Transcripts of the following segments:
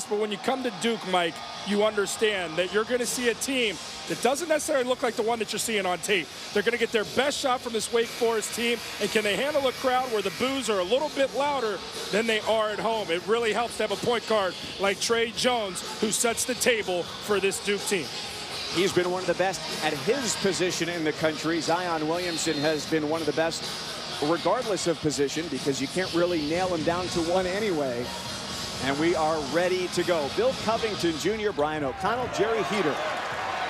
best, but when you come to Duke, Mike, you understand that you're going to see a team that doesn't necessarily look like the one that you're seeing on tape. They're going to get their best shot from this Wake Forest team, and can they handle a crowd where the boos are a little bit louder than they are at home? It really helps to have a point guard like Trey Jones, who sets the table for this Duke team. He's been one of the best at his position in the country. Zion Williamson has been one of the best regardless of position, because you can't really nail him down to one anyway. And we are ready to go. Bill Covington Jr., Brian O'Connell, Jerry Heater,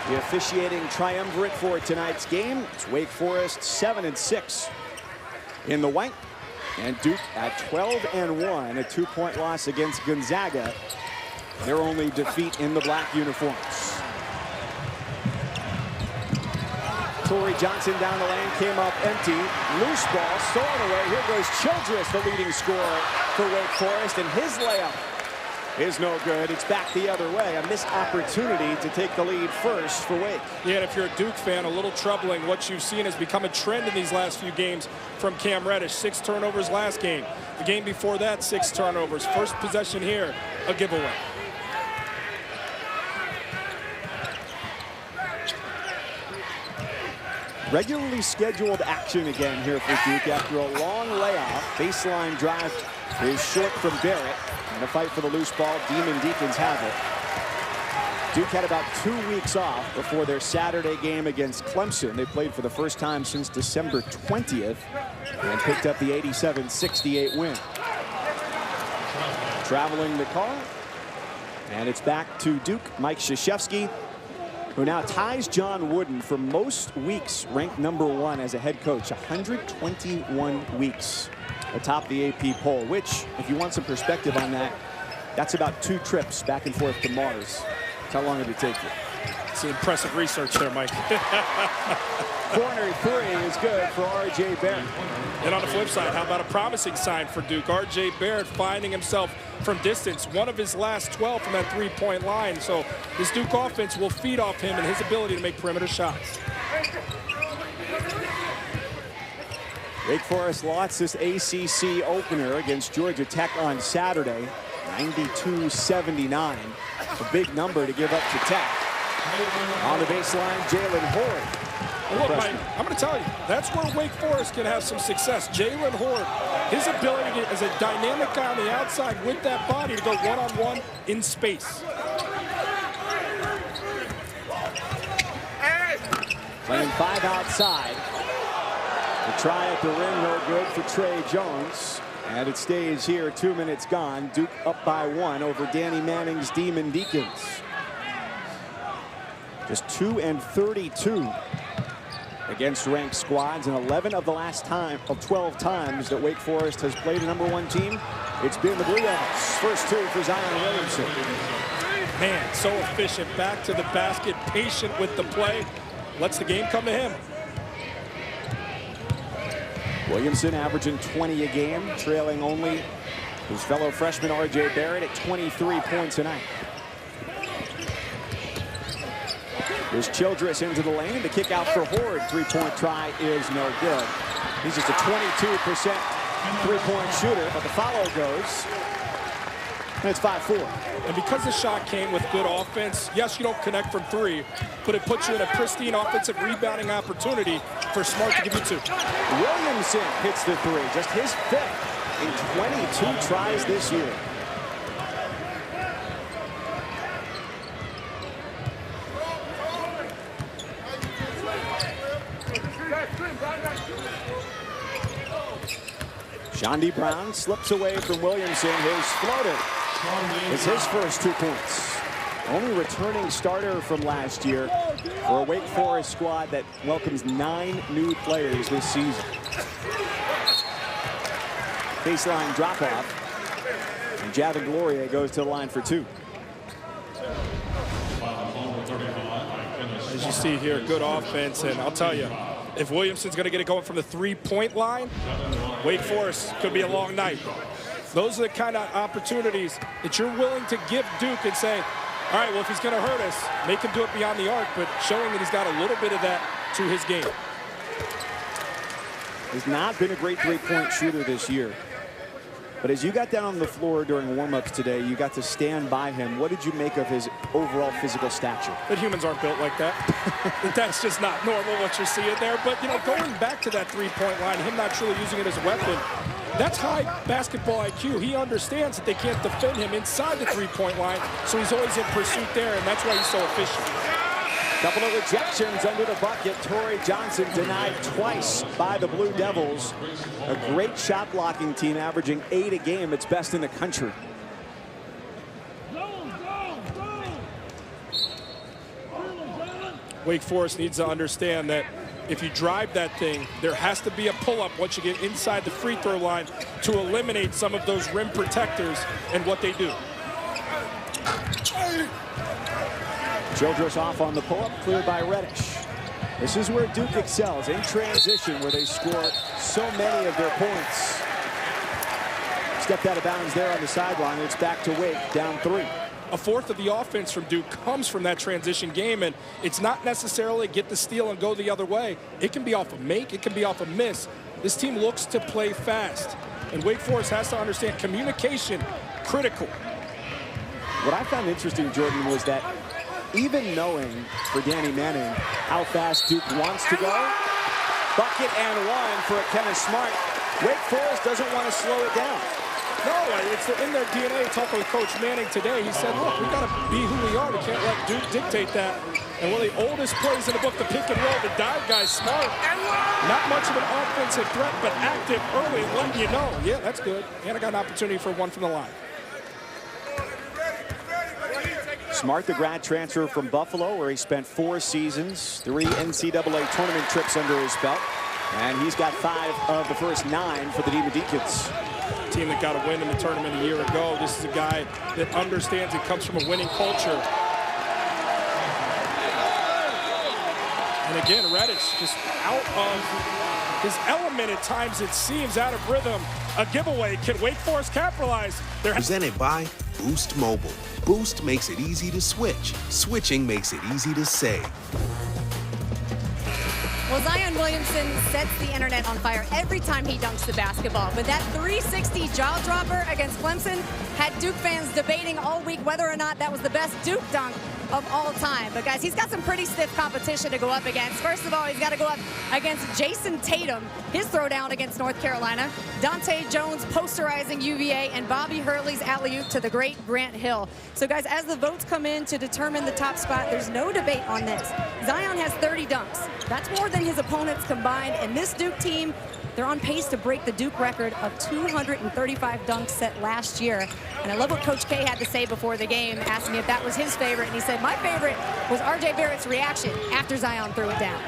the officiating triumvirate for tonight's game. It's Wake Forest 7-6 in the white, and Duke at 12-1, a 2-point loss against Gonzaga, their only defeat in the black uniforms. Torrey Johnson down the lane, came up empty, loose ball, stolen away. Here goes Childress, the leading scorer for Wake Forest, and his layup is no good. It's back the other way. A missed opportunity to take the lead first for Wake. Yeah, and if you're a Duke fan, a little troubling. What you've seen has become a trend in these last few games from Cam Reddish. 6 turnovers last game. The game before that, 6 turnovers. First possession here, a giveaway. Regularly scheduled action again here for Duke after a long layoff. Baseline drive is short from Barrett. And a fight for the loose ball. Deacons have it. Duke had about 2 weeks off before their Saturday game against Clemson. They played for the first time since December 20th and picked up the 87-68 win. Traveling the car. And it's back to Duke. Mike Krzyzewski, who now ties John Wooden for most weeks ranked #1 as a head coach. 121 weeks atop the AP poll, which, if you want some perspective on that, that's about 2 trips back and forth to Mars. How long did it take you? It's impressive research there, Mike. Corner 3 is good for R.J. Barrett. And on the flip side, how about a promising sign for Duke? R.J. Barrett finding himself from distance, one of his last 12 from that 3-point line. So this Duke offense will feed off him and his ability to make perimeter shots. Wake Forest lost this ACC opener against Georgia Tech on Saturday, 92-79. A big number to give up to Tech. On the baseline, Jalen Horde. Look, Mike, I'm going to tell you, that's where Wake Forest can have some success. Jalen Horde, his ability as a dynamic guy on the outside with that body to go one-on-one in space. Playing 5 outside. The try at the rim, no good for Trey Jones. And it stays here, 2 minutes gone. Duke up by 1 over Danny Manning's Deacons. Just 2-32 against ranked squads, and 11 of the last 12 times that Wake Forest has played a #1 team, it's been the Blue Devils. First 2 for Zion Williamson. Man, so efficient, back to the basket, patient with the play, lets the game come to him. Williamson averaging 20 a game, trailing only his fellow freshman R.J. Barrett at 23 points a night. There's Childress into the lane. The kick out for Horde. 3-point try is no good. He's just a 22% 3-point shooter, but the follow goes. And it's 5-4. And because the shot came with good offense, yes, you don't connect from 3, but it puts you in a pristine offensive rebounding opportunity for Smart to give you 2. Williamson hits the 3, just his 5th in 22 tries this year. Shondi Brown slips away from Williamson. His floater is his first 2 points. Only returning starter from last year for a Wake Forest squad that welcomes 9 new players this season. Baseline drop-off. And Javin Gloria goes to the line for 2. As you see here, good offense, and I'll tell you, if Williamson's going to get it going from the 3-point line, Wake Forest could be a long night. Those are the kind of opportunities that you're willing to give Duke and say, all right, well, if he's going to hurt us, make him do it beyond the arc, but showing that he's got a little bit of that to his game. He's not been a great 3-point shooter this year. But as you got down on the floor during warm-ups today, you got to stand by him. What did you make of his overall physical stature? That humans aren't built like that. That's just not normal what you're seeing there. But, you know, going back to that three-point line, him not truly using it as a weapon, that's high basketball IQ. He understands that they can't defend him inside the three-point line, so he's always in pursuit there, and that's why he's so efficient. Couple of rejections under the bucket. Torrey Johnson denied twice by the Blue Devils. A great shot blocking team, averaging 8 a game. It's best in the country. Wake Forest needs to understand that if you drive that thing, there has to be a pull-up once you get inside the free throw line to eliminate some of those rim protectors and what they do. Childress off on the pull-up, cleared by Reddish. This is where Duke excels, in transition, where they score so many of their points. Stepped out of bounds there on the sideline. It's back to Wake, down 3. A fourth of the offense from Duke comes from that transition game, and it's not necessarily get the steal and go the other way. It can be off a make, it can be off a miss. This team looks to play fast, and Wake Forest has to understand communication, critical. What I found interesting, Jordan, was that even knowing for Danny Manning how fast Duke wants to go, bucket and one for Kenneth Smart. Wake Forest doesn't want to slow it down. No, it's in their DNA. Talking with Coach Manning today, he said, look, we got to be who we are. We can't let Duke dictate that. And one of the oldest plays in the book, the pick and roll, the dive guy, Smart. Not much of an offensive threat, but active early, letting you know. Yeah, that's good. And I got an opportunity for one from the line. Smart, the grad transfer from Buffalo, where he spent 4 seasons, 3 NCAA tournament trips under his belt. And he's got 5 of the first 9 for the Deacons. Team that got a win in the tournament a year ago. This is a guy that understands it comes from a winning culture. And again, Reddish just out of his element at times, it seems, out of rhythm. A giveaway. Can Wake Forest capitalize? Presented by Boost Mobile. Boost makes it easy to switch. Switching makes it easy to save. Well, Zion Williamson sets the internet on fire every time he dunks the basketball. But that 360 jaw dropper against Clemson had Duke fans debating all week whether or not that was the best Duke dunk of all time. But guys, he's got some pretty stiff competition to go up against. First of all, he's got to go up against Jason Tatum, his throwdown against North Carolina, Dante Jones posterizing UVA, and Bobby Hurley's alley-oop to the great Grant Hill. So guys, as the votes come in to determine the top spot, there's no debate on this. Zion has 30 dunks. That's more than his opponents combined, and this Duke team, they're on pace to break the Duke record of 235 dunks set last year. And I love what Coach K had to say before the game, asking if that was his favorite. And he said, my favorite was R.J. Barrett's reaction after Zion threw it down.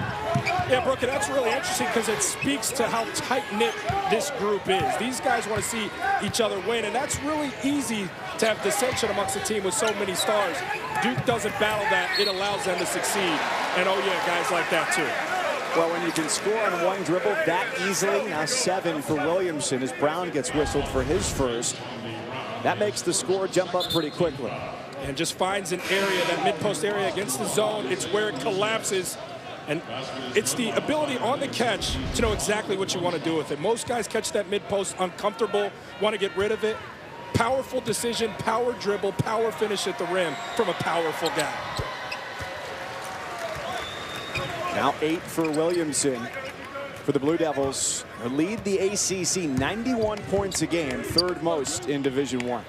Yeah, Brooke, and that's really interesting because it speaks to how tight-knit this group is. These guys want to see each other win, and that's really easy to have dissension amongst a team with so many stars. Duke doesn't battle that. It allows them to succeed. And, oh, yeah, guys like that, too. Well, when you can score on one dribble that easily, now 7 for Williamson as Brown gets whistled for his first. That makes the score jump up pretty quickly. And just finds an area, that mid-post area against the zone. It's where it collapses. And it's the ability on the catch to know exactly what you want to do with it. Most guys catch that mid-post uncomfortable, want to get rid of it. Powerful decision, power dribble, power finish at the rim from a powerful guy. Now 8 for Williamson for the Blue Devils. They lead the ACC 91 points a game, 3rd most in Division I.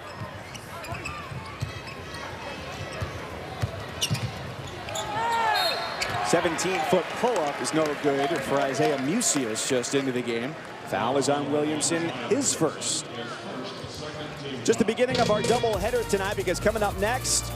"17-foot pull-up is no good for Isaiah Musius just into the game. Foul is on Williamson, his first. Just the beginning of our doubleheader tonight, because coming up next,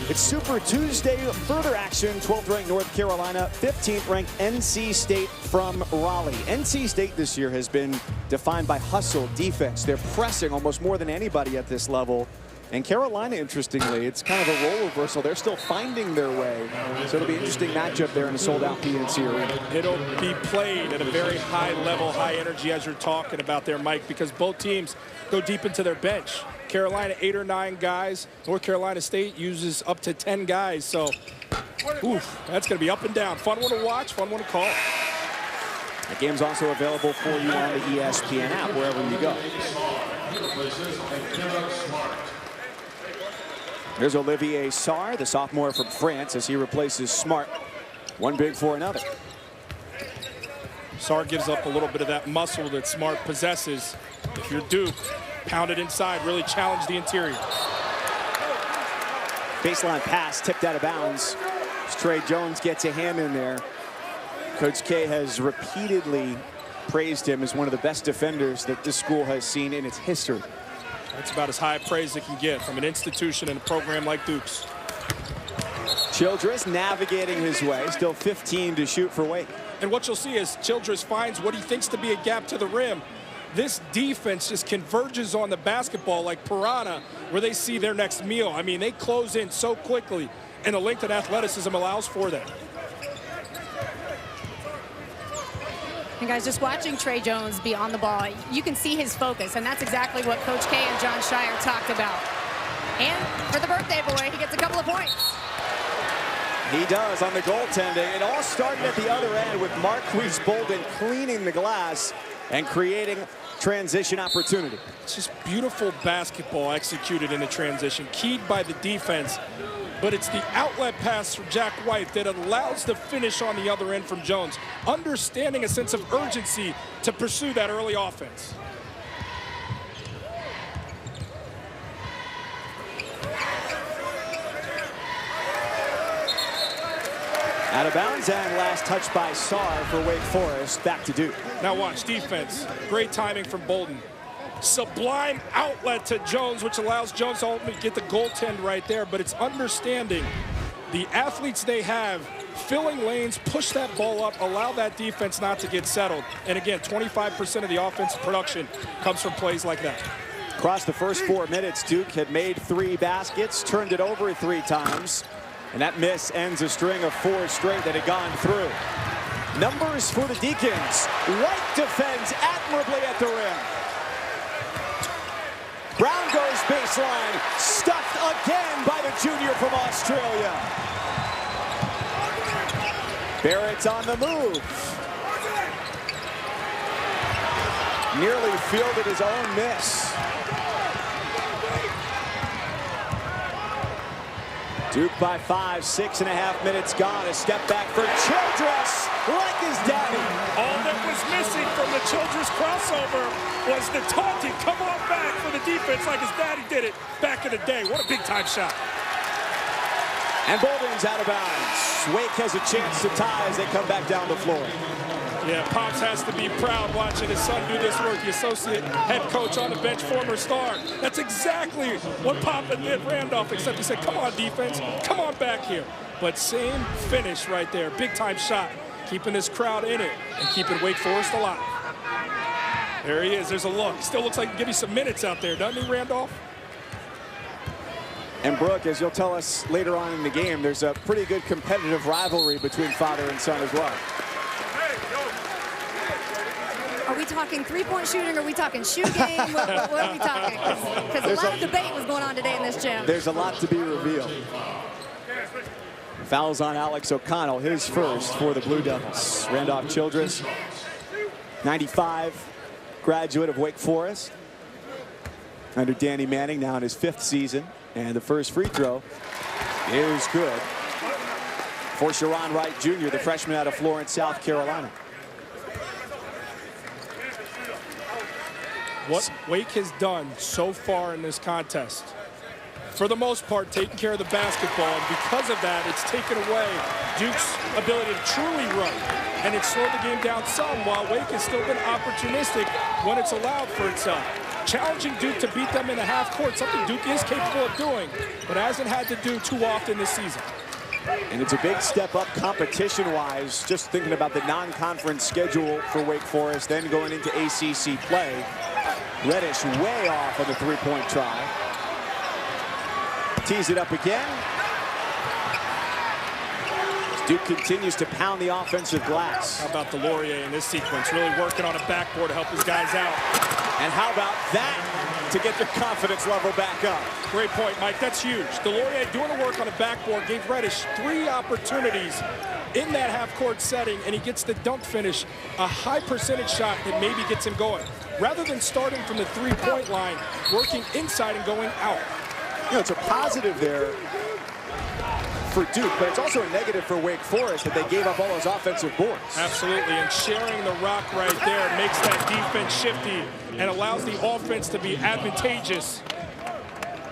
it's Super Tuesday, further action. 12th ranked North Carolina, 15th ranked NC State from Raleigh. NC State this year has been defined by hustle, defense. They're pressing almost more than anybody at this level. And Carolina, interestingly, it's kind of a role reversal. They're still finding their way. So it'll be an interesting matchup there in a sold-out PNC arena. It'll be played at a very high level, high energy, as you're talking about there, Mike, because both teams go deep into their bench. Carolina, 8 or 9 guys. North Carolina State uses up to 10 guys. So, that's going to be up and down. Fun one to watch, fun one to call. The game's also available for you on the ESPN app, wherever you go. There's Olivier Sarr, the sophomore from France, as he replaces Smart. One big for another. Sarr gives up a little bit of that muscle that Smart possesses. If you're Duke, pound it inside, really challenge the interior. Baseline pass tipped out of bounds. As Trey Jones gets a hand in there. Coach K has repeatedly praised him as one of the best defenders that this school has seen in its history. That's about as high a praise it can get from an institution and a program like Duke's. Childress navigating his way, still 15 to shoot for Wake. And what you'll see is Childress finds what he thinks to be a gap to the rim. This defense just converges on the basketball like piranha, where they see their next meal. I mean, they close in so quickly, and the length and athleticism allows for that. And guys, just watching Trey Jones be on the ball, you can see his focus, and that's exactly what Coach K and John Shire talked about. And for the birthday boy, he gets a couple of points. He does on the goaltending. It all started at the other end with Marquise Bolden cleaning the glass and creating transition opportunity. It's just beautiful basketball executed in the transition, keyed by the defense. But it's the outlet pass from Jack White that allows the finish on the other end from Jones, understanding a sense of urgency to pursue that early offense. Out of bounds, and last touch by Sarr for Wake Forest. Back to Duke. Now watch defense. Great timing from Bolden. Sublime outlet to Jones, which allows Jones to ultimately get the goaltend right there. But it's understanding the athletes they have, filling lanes, push that ball up, allow that defense not to get settled. And again, 25% of the offensive production comes from plays like that. Across the first 4 minutes, Duke had made 3 baskets, turned it over 3 times. And that miss ends a string of 4 straight that had gone through. Numbers for the Deacons. White defends admirably at the rim. Brown goes baseline. Stuffed again by the junior from Australia. Barrett's on the move. Nearly fielded his own miss. Duke by 5, 6.5 minutes gone. A step back for Childress, like his daddy. All that was missing from the Childress crossover was the taunting. Come on back for the defense like his daddy did it back in the day. What a big-time shot. And Bolden's out of bounds. Wake has a chance to tie as they come back down the floor. Yeah, Pops has to be proud watching his son do this work. The associate head coach on the bench, former star. That's exactly what Papa did Randolph, except he said, come on, defense, come on back here. But same finish right there, big-time shot, keeping this crowd in it and keeping Wake Forest alive. There he is, there's a look. Still looks like he can give you some minutes out there, doesn't he, Randolph? And Brooke, as you'll tell us later on in the game, there's a pretty good competitive rivalry between father and son as well. Are we talking three-point shooting, or are we talking shoe game? What are we talking? Because a lot of debate was going on today in this gym. There's a lot to be revealed. Fouls on Alex O'Connell, his first for the Blue Devils. Randolph Childress, 95, graduate of Wake Forest. Under Danny Manning, now in his 5th season. And the first free throw is good for Sharon Wright Jr., the freshman out of Florence, South Carolina. What Wake has done so far in this contest, for the most part, taking care of the basketball, and because of that, it's taken away Duke's ability to truly run, and it's slowed the game down some, while Wake has still been opportunistic when it's allowed for itself. Challenging Duke to beat them in the half court, something Duke is capable of doing, but hasn't had to do too often this season. And it's a big step up competition-wise, just thinking about the non-conference schedule for Wake Forest, then going into ACC play. Reddish way off on the three-point try. Tees it up again. Duke continues to pound the offensive glass. How about Delorier in this sequence, really working on a backboard to help his guys out. And how about that? to get their confidence level back up. Great point, Mike. That's huge. Delorier doing the work on the backboard gave Reddish 3 opportunities in that half-court setting, and he gets the dunk finish, a high percentage shot that maybe gets him going. Rather than starting from the three-point line, working inside and going out. You know, it's a positive there for Duke, but it's also a negative for Wake Forest that they gave up all those offensive boards. Absolutely, and sharing the rock right there makes that defense shifty and allows the offense to be advantageous.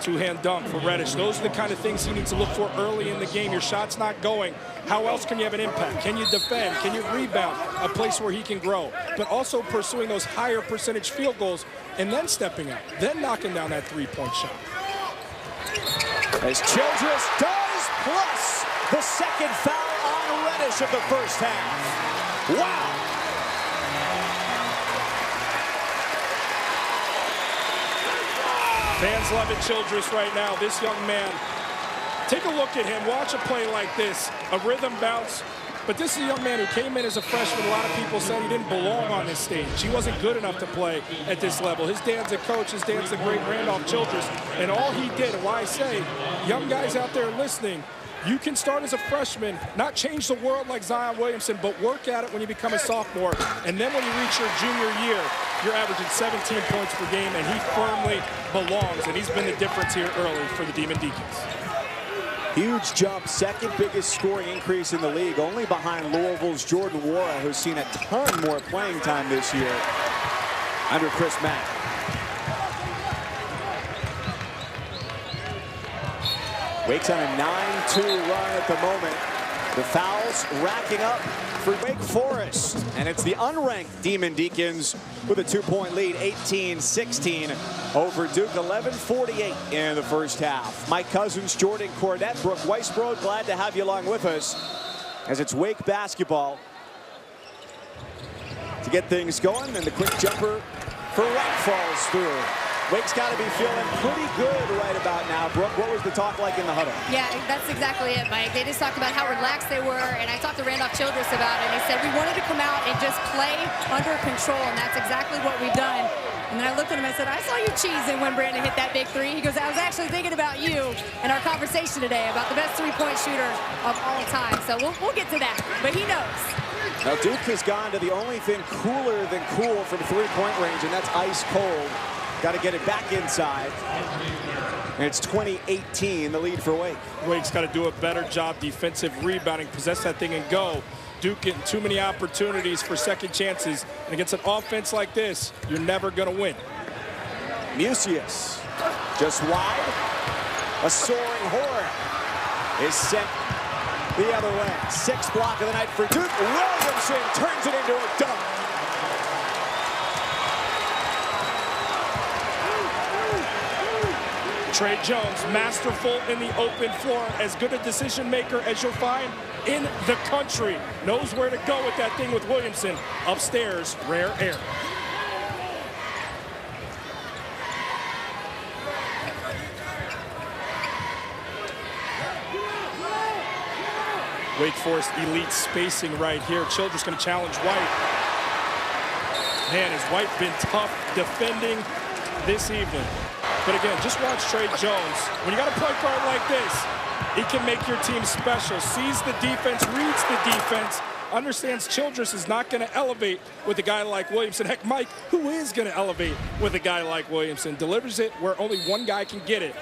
Two-hand dunk for Reddish. Those are the kind of things he needs to look for early in the game. Your shot's not going. How else can you have an impact? Can you defend? Can you rebound? A place where he can grow. But also pursuing those higher percentage field goals and then stepping out, then knocking down that three-point shot. As Childress does, plus the second foul on Reddish of the first half. Wow. Fans love it, Childress, right now. This young man, take a look at him. Watch a play like this, a rhythm bounce. But this is a young man who came in as a freshman. A lot of people said he didn't belong on this stage. He wasn't good enough to play at this level. His dad's a coach. His dad's the great Randolph Childress. And all he did, and why I say, young guys out there listening, you can start as a freshman, not change the world like Zion Williamson, but work at it when you become a sophomore. And then when you reach your junior year, you're averaging 17 points per game, and he firmly belongs. And he's been the difference here early for the Demon Deacons. Huge jump, second biggest scoring increase in the league, only behind Louisville's Jordan Wara, who's seen a ton more playing time this year under Chris Mack. Wake's on a 9-2 run at the moment. The fouls racking up for Wake Forest. And it's the unranked Demon Deacons with a 2-point lead, 18-16 over Duke, 11:48 in the first half. Mike Cousins, Jordan Cornette, Brooke Weisbrod, glad to have you along with us as it's Wake basketball to get things going. And the quick jumper for Wright falls through. Wake's got to be feeling pretty good right about now. Brooke, what was the talk like in the huddle? Yeah, that's exactly it, Mike. They just talked about how relaxed they were, and I talked to Randolph Childress about it, and he said we wanted to come out and just play under control, and that's exactly what we've done. And then I looked at him and I said, I saw you cheesing when Brandon hit that big three. He goes, I was actually thinking about you and our conversation today about the best three-point shooter of all time. So we'll get to that, but he knows. Now Duke has gone to the only thing cooler than cool from three-point range, and that's ice cold. Got to get it back inside. And it's 20-18, the lead for Wake. Wake's got to do a better job defensive rebounding, possess that thing and go. Duke getting too many opportunities for second chances. And against an offense like this, you're never going to win. Musius just wide. A soaring horn is sent the other way. Sixth block of the night for Duke. Williamson turns it into a dunk. Trey Jones, masterful in the open floor, as good a decision maker as you'll find in the country. Knows where to go with that thing with Williamson. Upstairs, rare air. Wake Forest elite spacing right here. Childress going to challenge White. Man, has White been tough defending this evening. But again, just watch Trey Jones. When you got a point guard like this, he can make your team special. Sees the defense, reads the defense, understands Childress is not going to elevate with a guy like Williamson. Heck, Mike, who is going to elevate with a guy like Williamson? Delivers it where only one guy can get it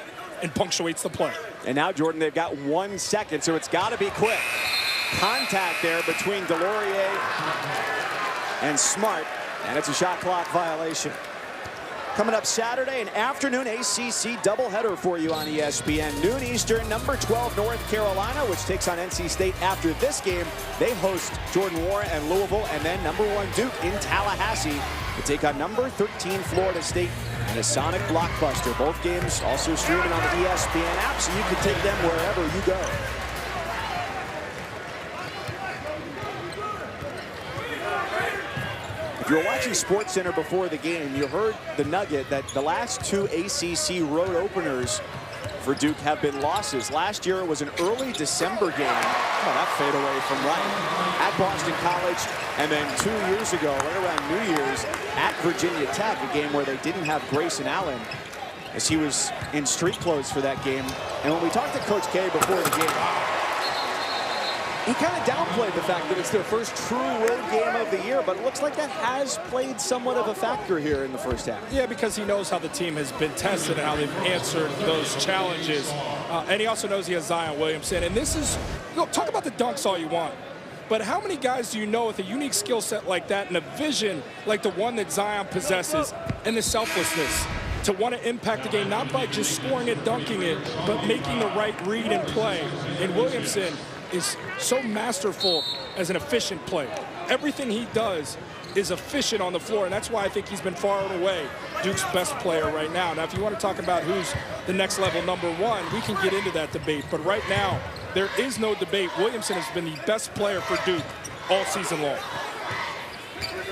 and punctuates the play. And now, Jordan, they've got 1 second, so it's got to be quick. Contact there between Delorier and Smart, and it's a shot clock violation. Coming up Saturday, an afternoon ACC doubleheader for you on ESPN. Noon Eastern, number 12 North Carolina, which takes on NC State after this game. They host Jordan Wara and Louisville, and then number 1 Duke in Tallahassee to take on number 13 Florida State in a Sonic blockbuster. Both games also streaming on the ESPN app, so you can take them wherever you go. If you were watching SportsCenter before the game, you heard the nugget that the last 2 ACC road openers for Duke have been losses. Last year it was an early December game. Oh, that fadeaway from right at Boston College. And then 2 years ago, right around New Year's, at Virginia Tech, a game where they didn't have Grayson Allen. as he was in street clothes for that game. And when we talked to Coach K before the game, he kind of downplayed the fact that it's their first true road game of the year, but it looks like that has played somewhat of a factor here in the first half. Yeah, because he knows how the team has been tested and how they've answered those challenges. And he also knows he has Zion Williamson. And this is, talk about the dunks all you want, but how many guys do you know with a unique skill set like that and a vision like the one that Zion possesses and the selflessness to want to impact the game, not by just scoring it, dunking it, but making the right read and play. And Williamson is so masterful as an efficient player. Everything he does is efficient on the floor, and that's why I think he's been far and away Duke's best player right now. Now, if you want to talk about who's the next level #1, we can get into that debate, but right now, there is no debate. Williamson has been the best player for Duke all season long.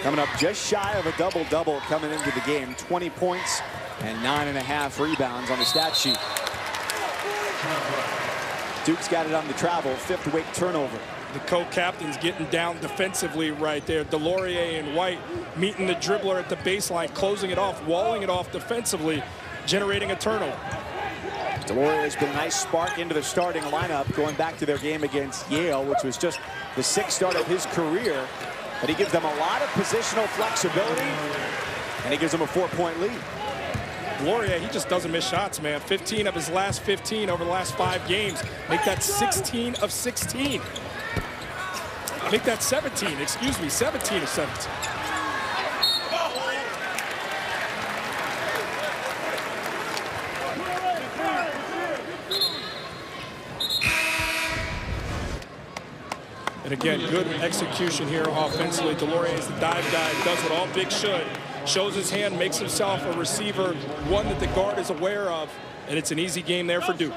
Coming up just shy of a double-double coming into the game. 20 points and 9.5 rebounds on the stat sheet. Duke's got it on the travel, 5th Wake turnover. The co-captains getting down defensively right there. Delorier and White meeting the dribbler at the baseline, closing it off, walling it off defensively, generating a turnover. Delorier has been a nice spark into the starting lineup, going back to their game against Yale, which was just the 6th start of his career. But he gives them a lot of positional flexibility, and he gives them a 4-point lead. Delorier, he just doesn't miss shots, man. 15 of his last 15 over the last 5 games. Make that 16 of 16. Make that 17, excuse me, 17 of 17. And again, good execution here offensively. Delorier is the dive guy, does what all bigs should. Shows his hand, makes himself a receiver, one that the guard is aware of, and it's an easy game there for Duke.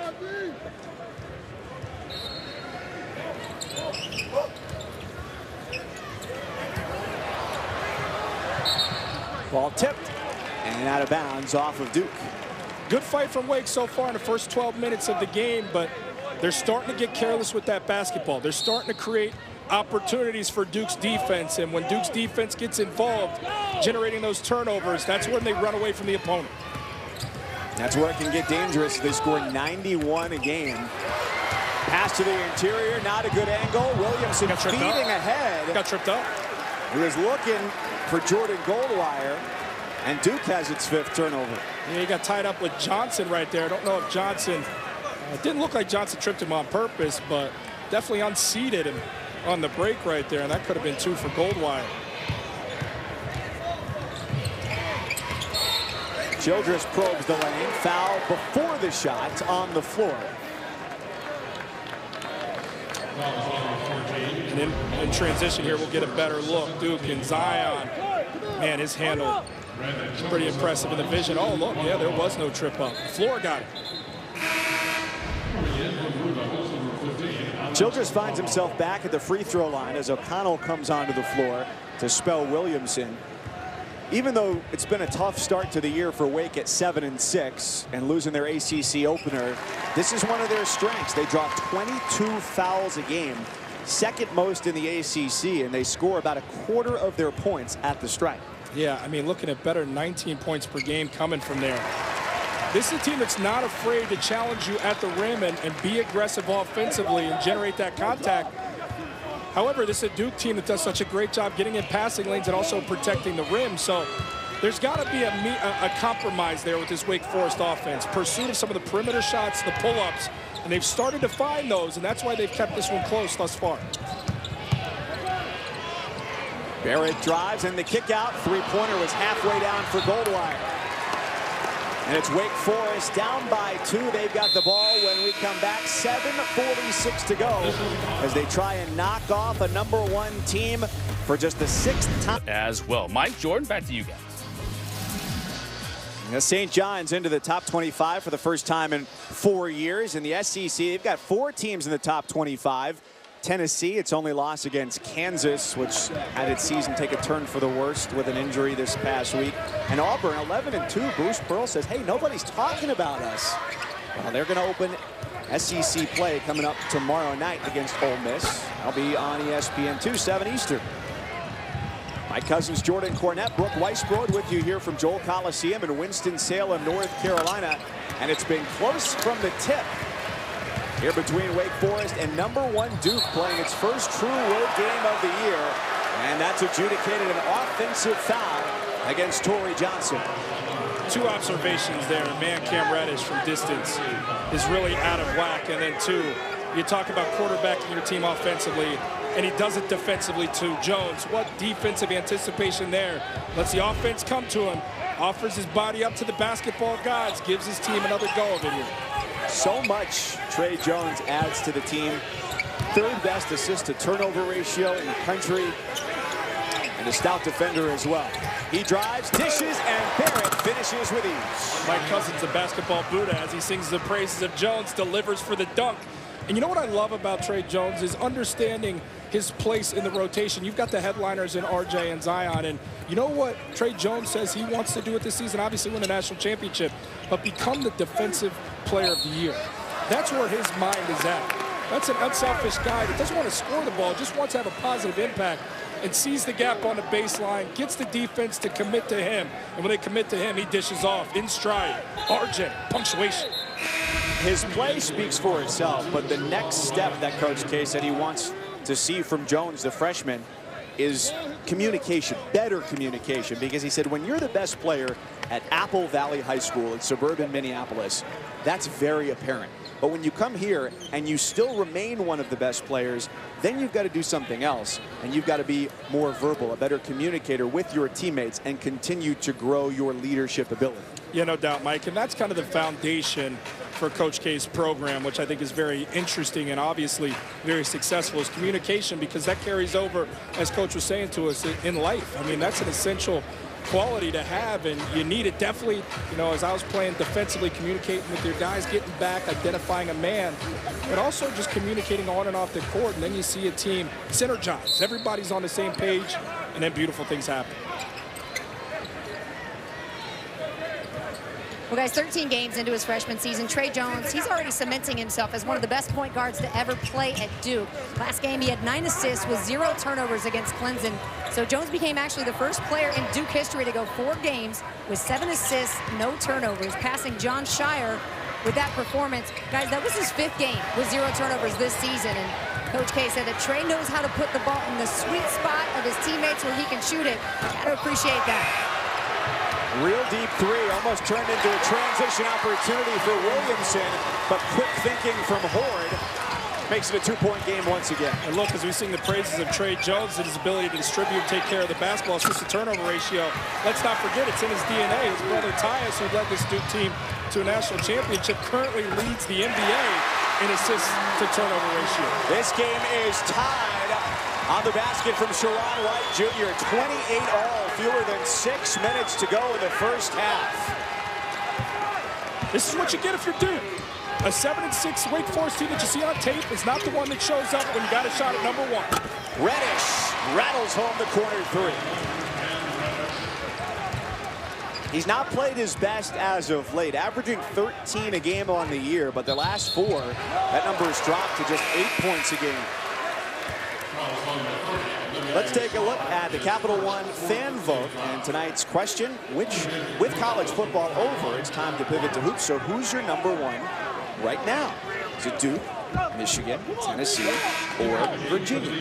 Ball tipped and out of bounds off of Duke. Good fight from Wake so far in the first 12 minutes of the game, but they're starting to get careless with that basketball. They're starting to create opportunities for Duke's defense, and when Duke's defense gets involved, generating those turnovers, that's when they run away from the opponent. That's where it can get dangerous. They score 91 a game. Pass to the interior, not a good angle. Williamson feeding ahead. Got tripped up. He was looking for Jordan Goldwire, and Duke has its 5th turnover. Yeah, he got tied up with Johnson right there. I don't know if Johnson, it didn't look like Johnson tripped him on purpose, but definitely unseated him on the break right there, and that could have been 2 for Goldwire. Childress probes the lane, foul before the shot on the floor. And in transition here, we'll get a better look. Duke and Zion, man, his handle is pretty impressive in the vision. Oh, look, yeah, there was no trip up. The floor got it. Childress finds himself back at the free throw line as O'Connell comes onto the floor to spell Williamson. Even though it's been a tough start to the year for Wake at 7-6 and losing their ACC opener, this is one of their strengths. They draw 22 fouls a game, 2nd most in the ACC, and they score about a quarter of their points at the stripe. Yeah, I mean, looking at better 19 points per game coming from there. This is a team that's not afraid to challenge you at the rim and be aggressive offensively and generate that contact. However, this is a Duke team that does such a great job getting in passing lanes and also protecting the rim. So there's got to be a compromise there with this Wake Forest offense. Pursuit of some of the perimeter shots, the pull-ups, and they've started to find those, and that's why they've kept this one close thus far. Barrett drives, and the kick out. 3-pointer was halfway down for Goldwire. And it's Wake Forest down by 2. They've got the ball when we come back. 7:46 to go as they try and knock off a #1 team for just the 6th time. As well. Mike, Jordan, back to you guys. Now, St. John's into the top 25 for the first time in 4 years. In the SEC, they've got 4 teams in the top 25. Tennessee, its only loss against Kansas, which had its season take a turn for the worst with an injury this past week. And Auburn, 11-2. Bruce Pearl says, hey, nobody's talking about us. Well, they're going to open SEC play coming up tomorrow night against Ole Miss. I'll be on ESPN 2, 7 Eastern. My cousins Jordan Cornette, Brooke Weisbrod with you here from Joel Coliseum in Winston-Salem, North Carolina. And it's been close from the tip here between Wake Forest and #1 Duke playing its first true road game of the year. And that's adjudicated an offensive foul against Torrey Johnson. Two observations there. Man, Cam Reddish from distance is really out of whack. And then two, you talk about quarterbacking your team offensively, and he does it defensively too. Jones, what defensive anticipation there. Lets the offense come to him, offers his body up to the basketball gods, gives his team another go of it here. So much Tre Jones adds to the team. Third best assist to turnover ratio in the country, and a stout defender as well. He drives, dishes, and Barrett finishes with ease. My cousin's a basketball Buddha as he sings the praises of Jones, delivers for the dunk. And you know what I love about Tre Jones is understanding his place in the rotation. You've got the headliners in RJ and Zion, and you know what Tre Jones says he wants to do it this season? Obviously win a national championship, but become the defensive player of the year. That's where his mind is at. That's an unselfish guy that doesn't want to score the ball, just wants to have a positive impact, and sees the gap on the baseline, gets the defense to commit to him, and when they commit to him, he dishes off in stride. RJ, punctuation. His play speaks for itself, but the next step that Coach K said he wants to see from Jones, the freshman, is communication, better communication, because he said when you're the best player at Apple Valley High School in suburban Minneapolis, that's very apparent. But when you come here and you still remain one of the best players, then you've got to do something else, and you've got to be more verbal, a better communicator with your teammates, and continue to grow your leadership ability. Yeah, no doubt, Mike, and that's kind of the foundation for Coach K's program, which I think is very interesting and obviously very successful, is communication, because that carries over, as Coach was saying to us, in life. I mean, that's an essential quality to have, and you need it definitely, you know, as I was playing defensively, communicating with your guys, getting back, identifying a man, but also just communicating on and off the court, and then you see a team synergize. Everybody's on the same page, and then beautiful things happen. Well, guys, 13 games into his freshman season, Tre Jones, he's already cementing himself as one of the best point guards to ever play at Duke. Last game, he had 9 assists with 0 turnovers against Clemson. So Jones became actually the first player in Duke history to go 4 games with 7 assists, no turnovers, passing John Shire with that performance. Guys, that was his 5th game with 0 turnovers this season. And Coach K said that Tre knows how to put the ball in the sweet spot of his teammates where he can shoot it. Gotta appreciate that. Real deep three, almost turned into a transition opportunity for Williamson, but quick thinking from Horde makes it a 2-point game once again. And look, as we sing the praises of Tre Jones and his ability to distribute, take care of the basketball, assist to turnover ratio, let's not forget it's in his DNA. His brother Tyus, who led this Duke team to a national championship, currently leads the NBA in assists to turnover ratio. This game is tied on the basket from Sharon White Jr. 28 all, fewer than 6 minutes to go in the first half. This is what you get if you're Duke. A 7-6 Wake Forest team that you see on tape is not the one that shows up when you got a shot at #1. Reddish rattles home the corner 3. He's not played his best as of late, averaging 13 a game on the year, but the last 4, that number has dropped to just 8 points a game. Let's take a look at the Capital One fan vote and tonight's question, which, with college football over, it's time to pivot to hoops. So who's your #1 right now? Is it Duke, Michigan, Tennessee, or Virginia?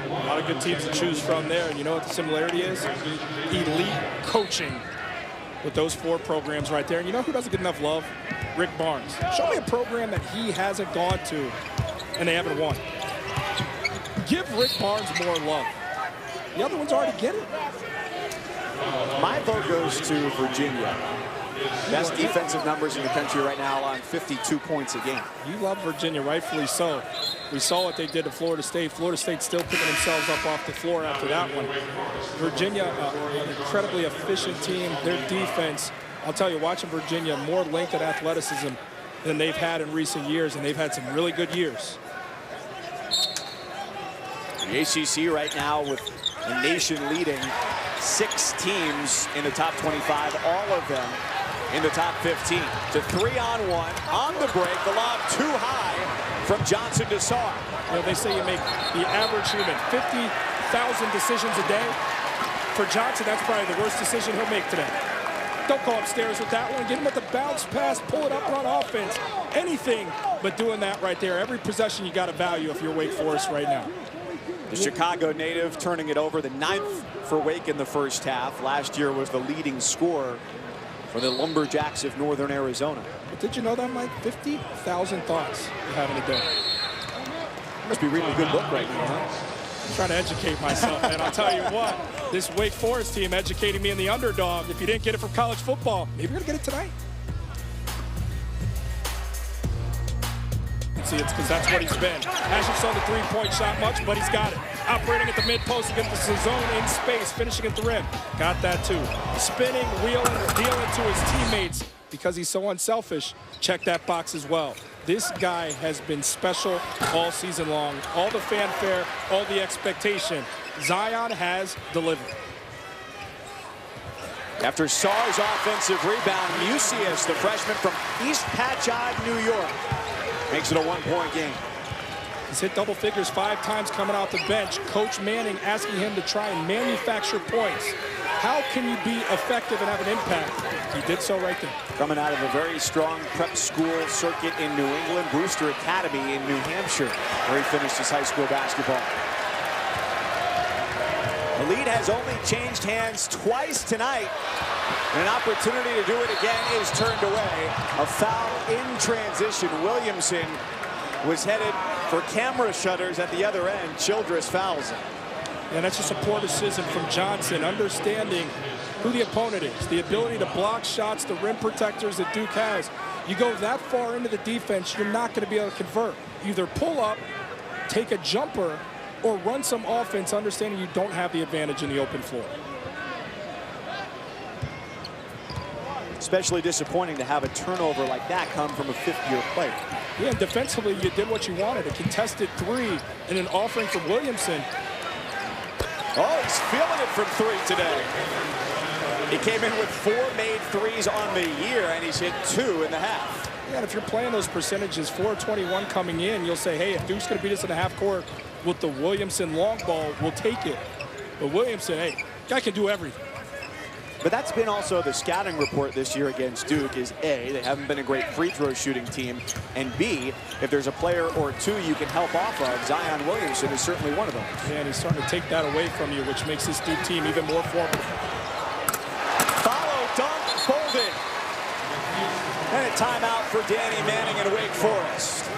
A lot of good teams to choose from there. And you know what the similarity is? Elite coaching with those 4 programs right there. And you know who doesn't get enough love? Rick Barnes. Show me a program that he hasn't gone to and they haven't won. Give Rick Barnes more love. The other ones already get it. My vote goes to Virginia. Best defensive numbers in the country right now on 52 points a game. You love Virginia, rightfully so. We saw what they did to Florida State. Florida State still picking themselves up off the floor after that one. Virginia, an incredibly efficient team. Their defense, I'll tell you, watching Virginia, more length and athleticism than they've had in recent years, and they've had some really good years. The ACC right now with a nation leading 6 teams in the top 25, all of them in the top 15. To 3-on-1 on the break, the lob too high from Johnson to Sarr. You know, they say you make the average human 50,000 decisions a day. for Johnson, that's probably the worst decision he'll make today. Don't go upstairs with that one. Get him at the bounce pass, pull it up, run offense. Anything but doing that right there. Every possession you got to value if you're Wake Forest right now. The Chicago native turning it over, the 9th for Wake in the first half. Last year was the leading scorer for the Lumberjacks of Northern Arizona. But did you know that, Mike? 50,000 thoughts you're having a day. Must be reading a good book right now, huh? I'm trying to educate myself, and I'll tell you what, this Wake Forest team educating me in the underdog. If you didn't get it from college football, maybe you're going to get it tonight. See, it's because that's what he's been. Hasn't shown the three-point shot much, but he's got it. Operating at the mid-post against the zone in space, finishing at the rim. Got that too. Spinning, wheeling, dealing to his teammates because he's so unselfish. Check that box as well. This guy has been special all season long. All the fanfare, all the expectation. Zion has delivered. After Sarr's offensive rebound, Musius, the freshman from East Patchogue, New York, makes it a one-point game. He's hit double figures 5 times coming off the bench. Coach Manning asking him to try and manufacture points. How can you be effective and have an impact? He did so right there. Coming out of a very strong prep school circuit in New England, Brewster Academy in New Hampshire, where he finished his high school basketball. The lead has only changed hands twice tonight. And an opportunity to do it again is turned away. A foul in transition. Williamson was headed for camera shutters at the other end. Childress fouls him. And that's just a poor decision from Johnson, understanding who the opponent is, the ability to block shots, the rim protectors that Duke has. You go that far into the defense, you're not going to be able to convert. Either pull up, take a jumper, or run some offense, understanding you don't have the advantage in the open floor. Especially disappointing to have a turnover like that come from a fifth-year player. Yeah, and defensively, you did what you wanted. A contested 3 and an offering from Williamson. Oh, he's feeling it from 3 today. He came in with 4 made threes on the year, and he's hit 2 in the half. Yeah, and if you're playing those percentages, 4-21 coming in, you'll say, hey, if Duke's going to beat us in the half court with the Williamson long ball, we'll take it. But Williamson, hey, guy can do everything. But that's been also the scouting report this year against Duke is A, they haven't been a great free throw shooting team, and B, if there's a player or 2 you can help off of, Zion Williamson is certainly one of those. Yeah, and he's starting to take that away from you, which makes this Duke team even more formidable. Follow dunk, Bolden. And a timeout for Danny Manning and Wake Forest.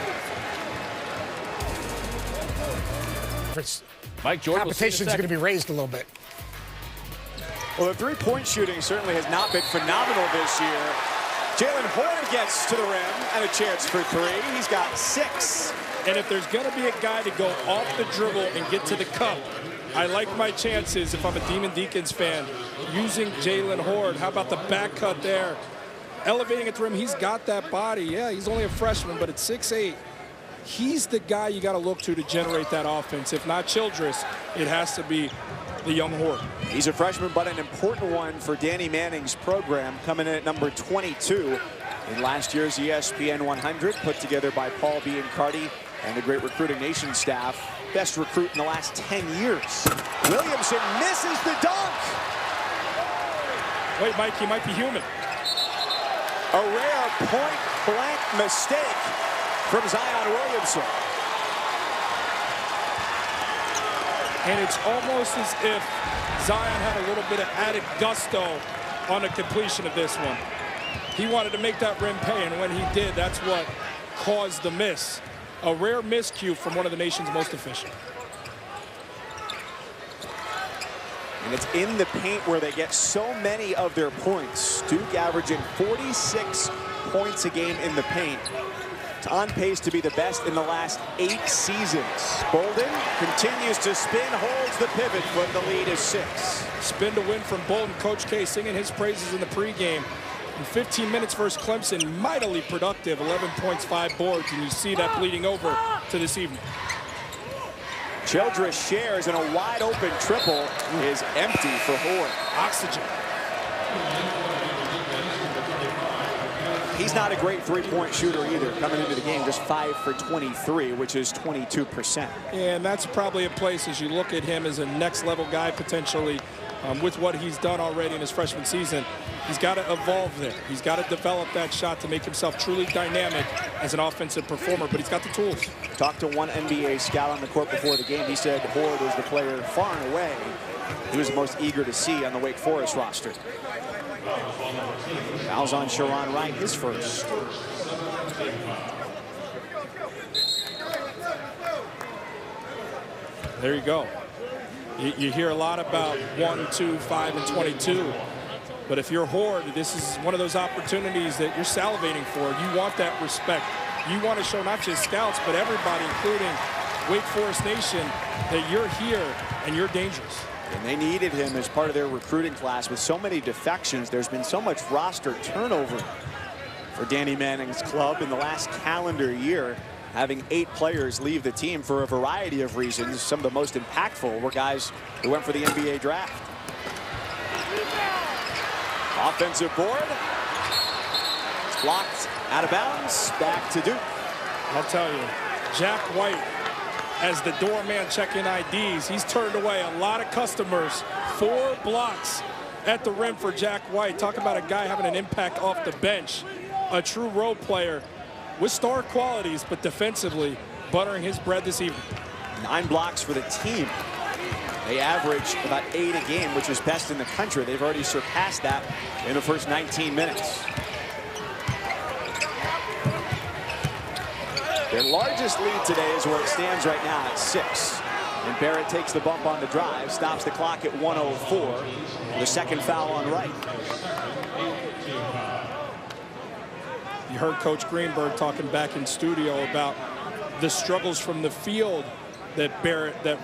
Mike Jordan. Competition's going to be raised a little bit. Well, the three-point shooting certainly has not been phenomenal this year. Jalen Horner gets to the rim and a chance for 3. He's got 6. And if there's going to be a guy to go off the dribble and get to the cup, I like my chances if I'm a Deacons fan using Jalen Horner. How about the back cut there? Elevating it to him, he's got that body. Yeah, he's only a freshman, but at 6'8", he's the guy you got to look to generate that offense. If not Childress, it has to be the young Horner. He's a freshman, but an important one for Danny Manning's program, coming in at number 22 in last year's ESPN 100, put together by Paul Biancardi and the great Recruiting Nation staff. Best recruit in the last 10 years. Williamson misses the dunk. Wait, Mike, he might be human. A rare point-blank mistake from Zion Williamson. And it's almost as if Zion had a little bit of added gusto on the completion of this one. He wanted to make that rim pay, and when he did, that's what caused the miss. A rare miscue from one of the nation's most efficient. And it's in the paint where they get so many of their points. Duke averaging 46 points a game in the paint. It's on pace to be the best in the last 8 seasons. Bolden continues to spin, holds the pivot, but the lead is 6. Spin to win from Bolden. Coach K singing his praises in the pregame. In 15 minutes versus Clemson, mightily productive, 11 points, 5 boards, and you see that bleeding over to this evening. Childress shares, and a wide-open triple is empty for Horn. Oxygen. He's not a great three-point shooter either. Coming into the game, just 5 for 23, which is 22%. And that's probably a place, as you look at him as a next-level guy potentially, with what he's done already in his freshman season. He's got to evolve there. He's got to develop that shot to make himself truly dynamic as an offensive performer, but he's got the tools. Talked to one NBA scout on the court before the game. He said Horde was the player far and away he was the most eager to see on the Wake Forest roster. Fouls on Sharon Wright, his first. There you go. You hear a lot about 1, 2, 5, and 22. But if you're Horde, this is one of those opportunities that you're salivating for. You want that respect. You want to show not just scouts, but everybody, including Wake Forest Nation, that you're here and you're dangerous. And they needed him as part of their recruiting class. With so many defections, there's been so much roster turnover for Danny Manning's club in the last calendar year. Having 8 players leave the team for a variety of reasons. Some of the most impactful were guys who went for the NBA draft. Offensive board. It's blocked out of bounds. Back to Duke. I'll tell you, Jack White, as the doorman checking IDs, he's turned away a lot of customers. 4 blocks at the rim for Jack White. Talk about a guy having an impact off the bench. A true role player with star qualities, but defensively buttering his bread this evening. 9 blocks for the team. They average about 8 a game, which is best in the country. They've already surpassed that in the first 19 minutes. Their largest lead today is where it stands right now at 6. And Barrett takes the bump on the drive, stops the clock at 1:04. The second foul on Wright. You heard Coach Greenberg talking back in studio about the struggles from the field that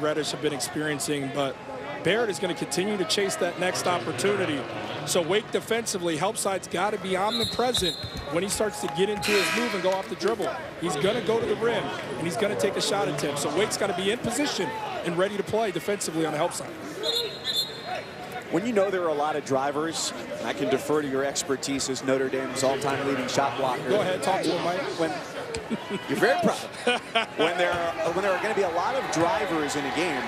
Reddish have been experiencing, but Barrett is going to continue to chase that next opportunity. So Wake defensively, help side's got to be omnipresent when he starts to get into his move and go off the dribble. He's going to go to the rim, and he's going to take a shot attempt. So Wake's got to be in position and ready to play defensively on the help side. When you know there are a lot of drivers, and I can defer to your expertise as Notre Dame's all-time leading shot blocker. Go ahead, talk to him, Mike. You're very proud. When there are going to be a lot of drivers in a game,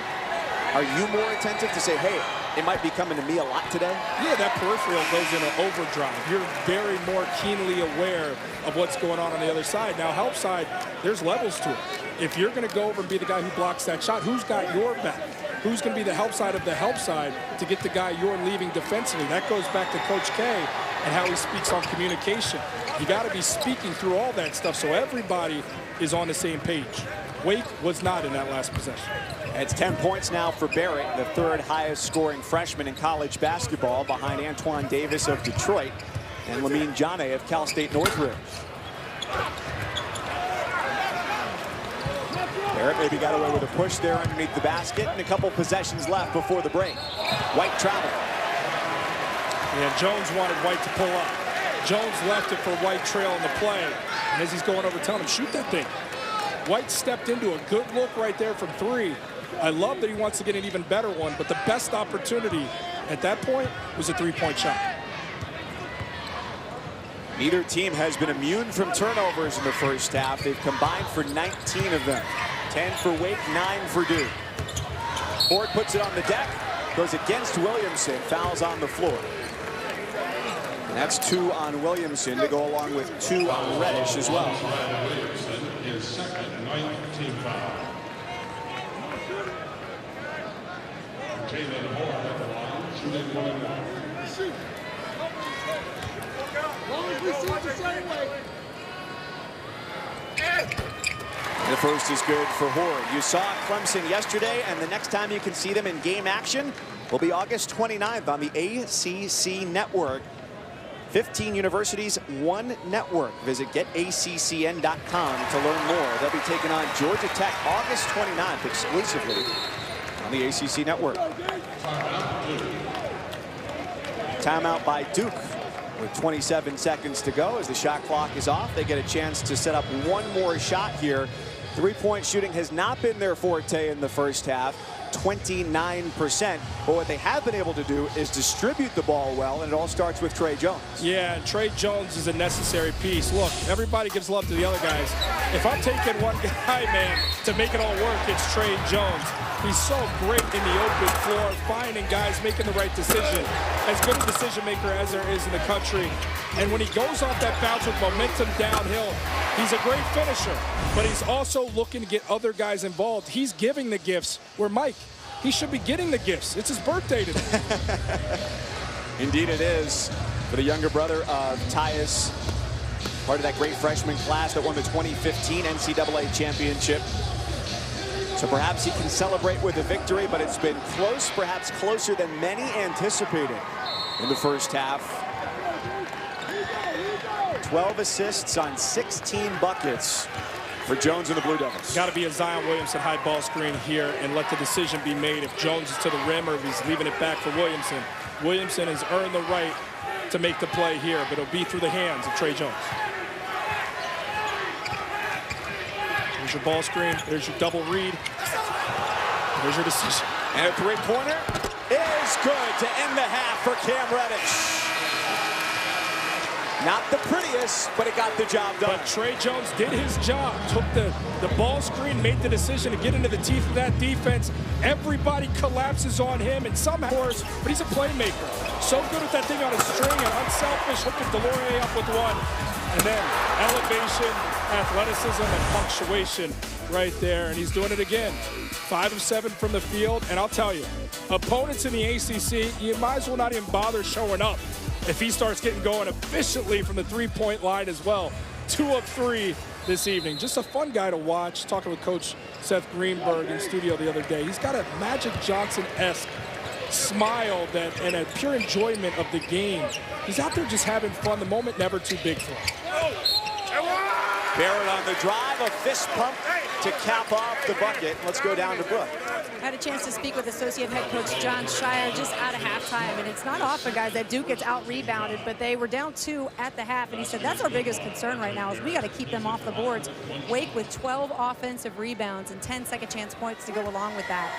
are you more attentive to say, hey, it might be coming to me a lot today? Yeah, that peripheral goes into overdrive. You're very more keenly aware of what's going on the other side. Now, help side, there's levels to it. If you're going to go over and be the guy who blocks that shot, who's got your back? Who's going to be the help side of the help side to get the guy you're leaving defensively? That goes back to Coach K and how he speaks on communication. You got to be speaking through all that stuff so everybody is on the same page. Wake was not in that last possession. It's 10 points now for Barrett, the 3rd highest scoring freshman in college basketball, behind Antoine Davis of Detroit and Lamine Jane of Cal State Northridge. Barrett maybe got away with a push there underneath the basket, and a couple possessions left before the break. White travel. Yeah, Jones wanted White to pull up. Jones left it for White trail in the play, and as he's going over, telling him, shoot that thing. White stepped into a good look right there from 3. I love that he wants to get an even better one, but the best opportunity at that point was a 3-point shot. Neither team has been immune from turnovers in the first half. They've combined for 19 of them. 10 for Wake, 9 for Duke. Ford puts it on the deck, goes against Williamson, fouls on the floor. And that's 2 on Williamson to go along with 2 on Reddish as well. The first is good for Horde. You saw Clemson yesterday, and the next time you can see them in game action will be August 29th on the ACC Network. 15 universities, 1 network. Visit getaccn.com to learn more. They'll be taking on Georgia Tech August 29th exclusively on the ACC Network. Timeout by Duke with 27 seconds to go. As the shot clock is off, they get a chance to set up 1 more shot here. 3-point shooting has not been their forte in the first half, 29%. But what they have been able to do is distribute the ball well, and it all starts with Trey Jones. Yeah, and Trey Jones is a necessary piece. Look, everybody gives love to the other guys. If I'm taking one guy, man, to make it all work, it's Trey Jones. He's so great in the open floor, finding guys, making the right decision. As good a decision maker as there is in the country. And when he goes off that bounce with momentum downhill, he's a great finisher, but he's also looking to get other guys involved. He's giving the gifts, where Mike, he should be getting the gifts. It's his birthday today. Indeed it is, for the younger brother of Tyus, part of that great freshman class that won the 2015 NCAA championship. So perhaps he can celebrate with a victory, but it's been close, perhaps closer than many anticipated in the first half. 12 assists on 16 buckets for Jones and the Blue Devils. Got to be a Zion Williamson high ball screen here and let the decision be made if Jones is to the rim or if he's leaving it back for Williamson. Williamson has earned the right to make the play here, but it'll be through the hands of Trey Jones. There's your ball screen. There's your double read. There's your decision. And a three-pointer is good to end the half for Cam Reddish. Not the prettiest, but it got the job done. But Trey Jones did his job. Took the ball screen, made the decision to get into the teeth of that defense. Everybody collapses on him, and somehow, but he's a playmaker. So good with that thing on a string and unselfish, hooking Delorier up with one. And then elevation, athleticism, and punctuation right there. And he's doing it again. 5 of 7 from the field. And I'll tell you, opponents in the ACC, you might as well not even bother showing up if he starts getting going efficiently from the three-point line as well. 2 of 3 this evening. Just a fun guy to watch. Talking with Coach Seth Greenberg in studio the other day. He's got a Magic Johnson-esque smile and a pure enjoyment of the game. He's out there just having fun. The moment never too big for him. Barrett on the drive, a fist pump to cap off the bucket. Let's go down to Brooke. I had a chance to speak with Associate Head Coach John Shire just out of halftime, and it's not often, guys, that Duke gets out-rebounded, but they were down 2 at the half, and he said that's our biggest concern right now is we got to keep them off the boards. Wake with 12 offensive rebounds and 10 second-chance points to go along with that.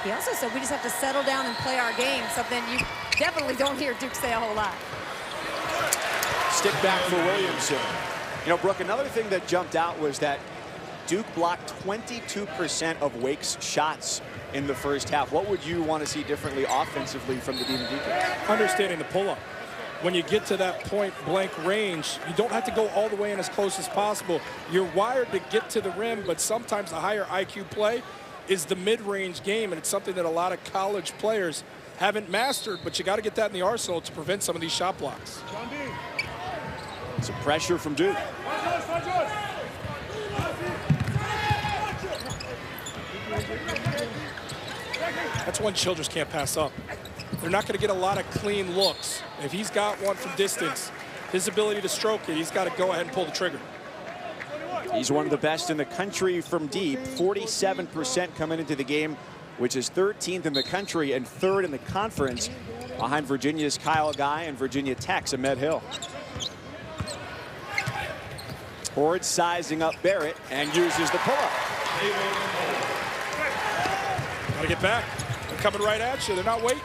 He also said we just have to settle down and play our game, something you definitely don't hear Duke say a whole lot. Stick back for Williamson. You know, Brooke, another thing that jumped out was that Duke blocked 22% of Wake's shots in the first half. What would you want to see differently offensively from the Deacons? Understanding the pull-up. When you get to that point-blank range, you don't have to go all the way in as close as possible. You're wired to get to the rim, but sometimes the higher IQ play is the mid-range game, and it's something that a lot of college players haven't mastered, but you got to get that in the arsenal to prevent some of these shot blocks. Some pressure from Duke. That's one Childress can't pass up. They're not going to get a lot of clean looks. If he's got one from distance, his ability to stroke it, he's got to go ahead and pull the trigger. He's one of the best in the country from deep. 47% coming into the game, which is 13th in the country and 3rd in the conference, behind Virginia's Kyle Guy and Virginia Tech's Ahmed Hill. Ford sizing up Barrett and uses the pull-up. Got to get back. They're coming right at you. They're not waiting.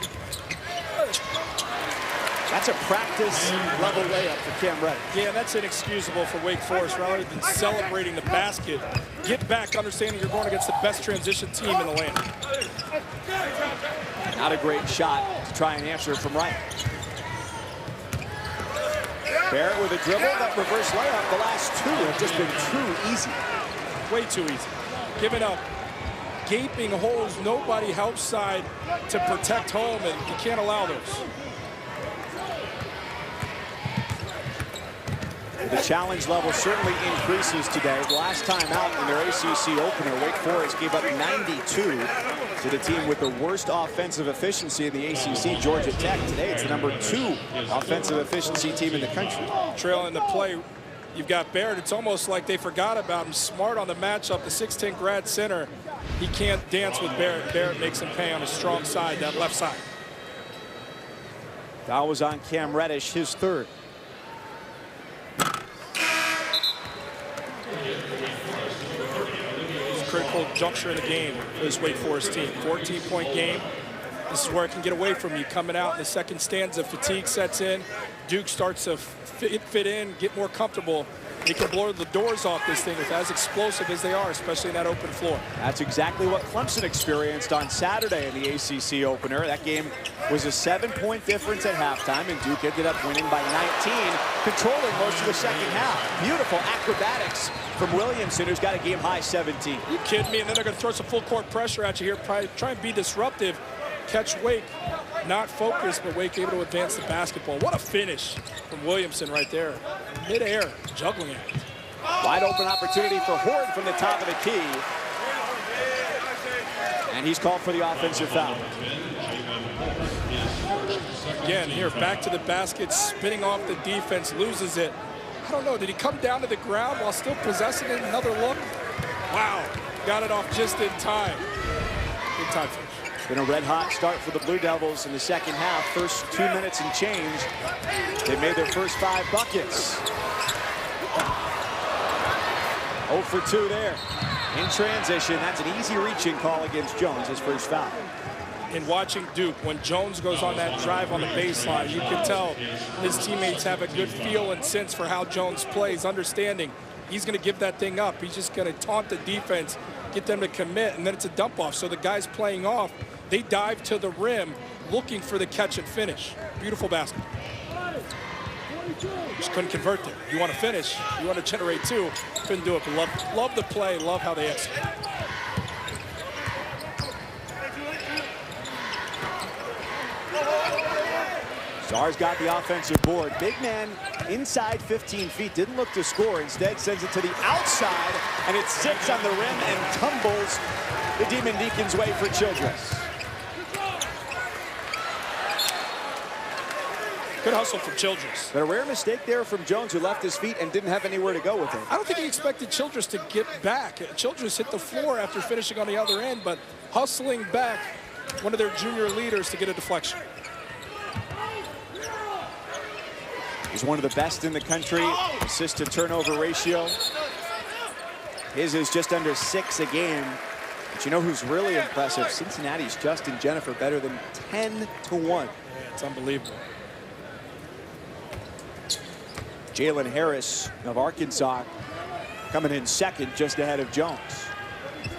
That's a practice-level layup for Cam Reddish. Yeah, that's inexcusable for Wake Forest. Rather than celebrating the basket, get back understanding you're going against the best transition team in the land. Not a great shot to try and answer from right. Barrett with a dribble. That reverse layup, the last 2 have just been too easy. Way too easy. Giving up gaping holes. Nobody helps side to protect home, and you can't allow those. The challenge level certainly increases today. Last time out in their ACC opener, Wake Forest gave up 92 to the team with the worst offensive efficiency in the ACC, Georgia Tech. Today it's the #2 offensive efficiency team in the country. Trailing the play, you've got Barrett. It's almost like they forgot about him. Smart on the matchup, the 6'10" grad center. He can't dance with Barrett. Barrett makes him pay on his strong side, that left side. That was on Cam Reddish, his 3rd. Critical juncture in the game for this Wake Forest team. 14-point game. This is where it can get away from you. Coming out in the second stanza, fatigue sets in. Duke starts to fit in, get more comfortable, They can blow the doors off this thing with as explosive as they are, especially in that open floor. That's exactly what Clemson experienced on Saturday in the ACC opener. That game was a 7-point difference at halftime, and Duke ended up winning by 19, controlling most of the second half. Beautiful acrobatics from Williamson, who's got a game-high 17. You kidding me? And then they're going to throw some full-court pressure at you here, probably try and be disruptive. Catch Wake, not focused, but Wake able to advance the basketball. What a finish from Williamson right there. Mid-air, juggling it. Wide open opportunity for Horde from the top of the key. And he's called for the offensive foul. Again, here, back to the basket, spinning off the defense, loses it. I don't know, did he come down to the ground while still possessing it? Another look? Wow, got it off just in time. Good time finish. It's been a red-hot start for the Blue Devils in the second half. First 2 minutes and change. They made their first 5 buckets. 0 for 2 there. In transition, that's an easy reaching call against Jones, his first foul. In watching Duke, when Jones goes on that drive on the baseline, you can tell his teammates have a good feel and sense for how Jones plays, understanding he's going to give that thing up. He's just going to taunt the defense, get them to commit, and then it's a dump off. So the guys playing off, they dive to the rim looking for the catch and finish. Beautiful basket. Just couldn't convert there. You want to finish, you want to generate 2. Couldn't do it, but love the play, love how they execute. Stars got the offensive board. Big man inside 15 feet, didn't look to score. Instead sends it to the outside, and it sits on the rim and tumbles the Demon Deacons' way for Childress. Good hustle from Childress. But a rare mistake there from Jones, who left his feet and didn't have anywhere to go with it. I don't think he expected Childress to get back. Childress hit the floor after finishing on the other end, but hustling back one of their junior leaders to get a deflection. He's one of the best in the country. Assist to turnover ratio. His is just under 6 a game. But you know who's really impressive? Cincinnati's Justin Jennifer, better than 10-1. Yeah, it's unbelievable. Jalen Harris of Arkansas coming in second, just ahead of Jones.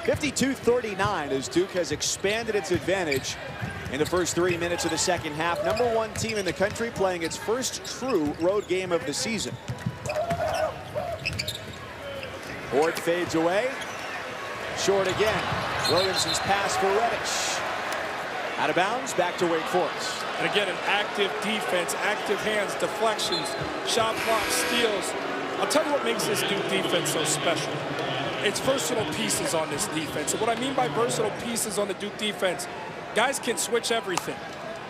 52-39 as Duke has expanded its advantage in the first 3 minutes of the second half. #1 team in the country playing its first true road game of the season. Horde fades away. Short again. Williamson's pass for Reddish. Out of bounds, back to Wake Forest. And again, an active defense, active hands, deflections, shot blocks, steals. I'll tell you what makes this Duke defense so special. It's versatile pieces on this defense. And what I mean by versatile pieces on the Duke defense, guys can switch everything.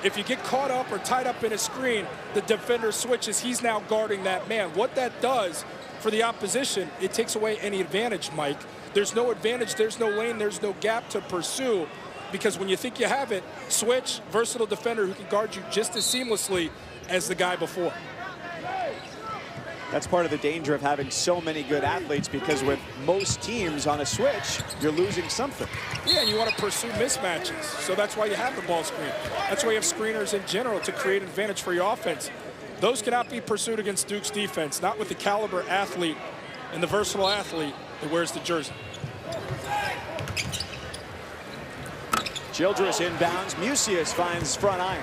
If you get caught up or tied up in a screen, the defender switches. He's now guarding that man. What that does for the opposition, it takes away any advantage, Mike. There's no advantage, there's no lane, there's no gap to pursue. Because when you think you have it, switch, versatile defender who can guard you just as seamlessly as the guy before. That's part of the danger of having so many good athletes, because with most teams on a switch, you're losing something. Yeah, and you want to pursue mismatches. So that's why you have the ball screen. That's why you have screeners in general, to create an advantage for your offense. Those cannot be pursued against Duke's defense, not with the caliber athlete and the versatile athlete that wears the jersey. Childress inbounds. Musius finds front iron.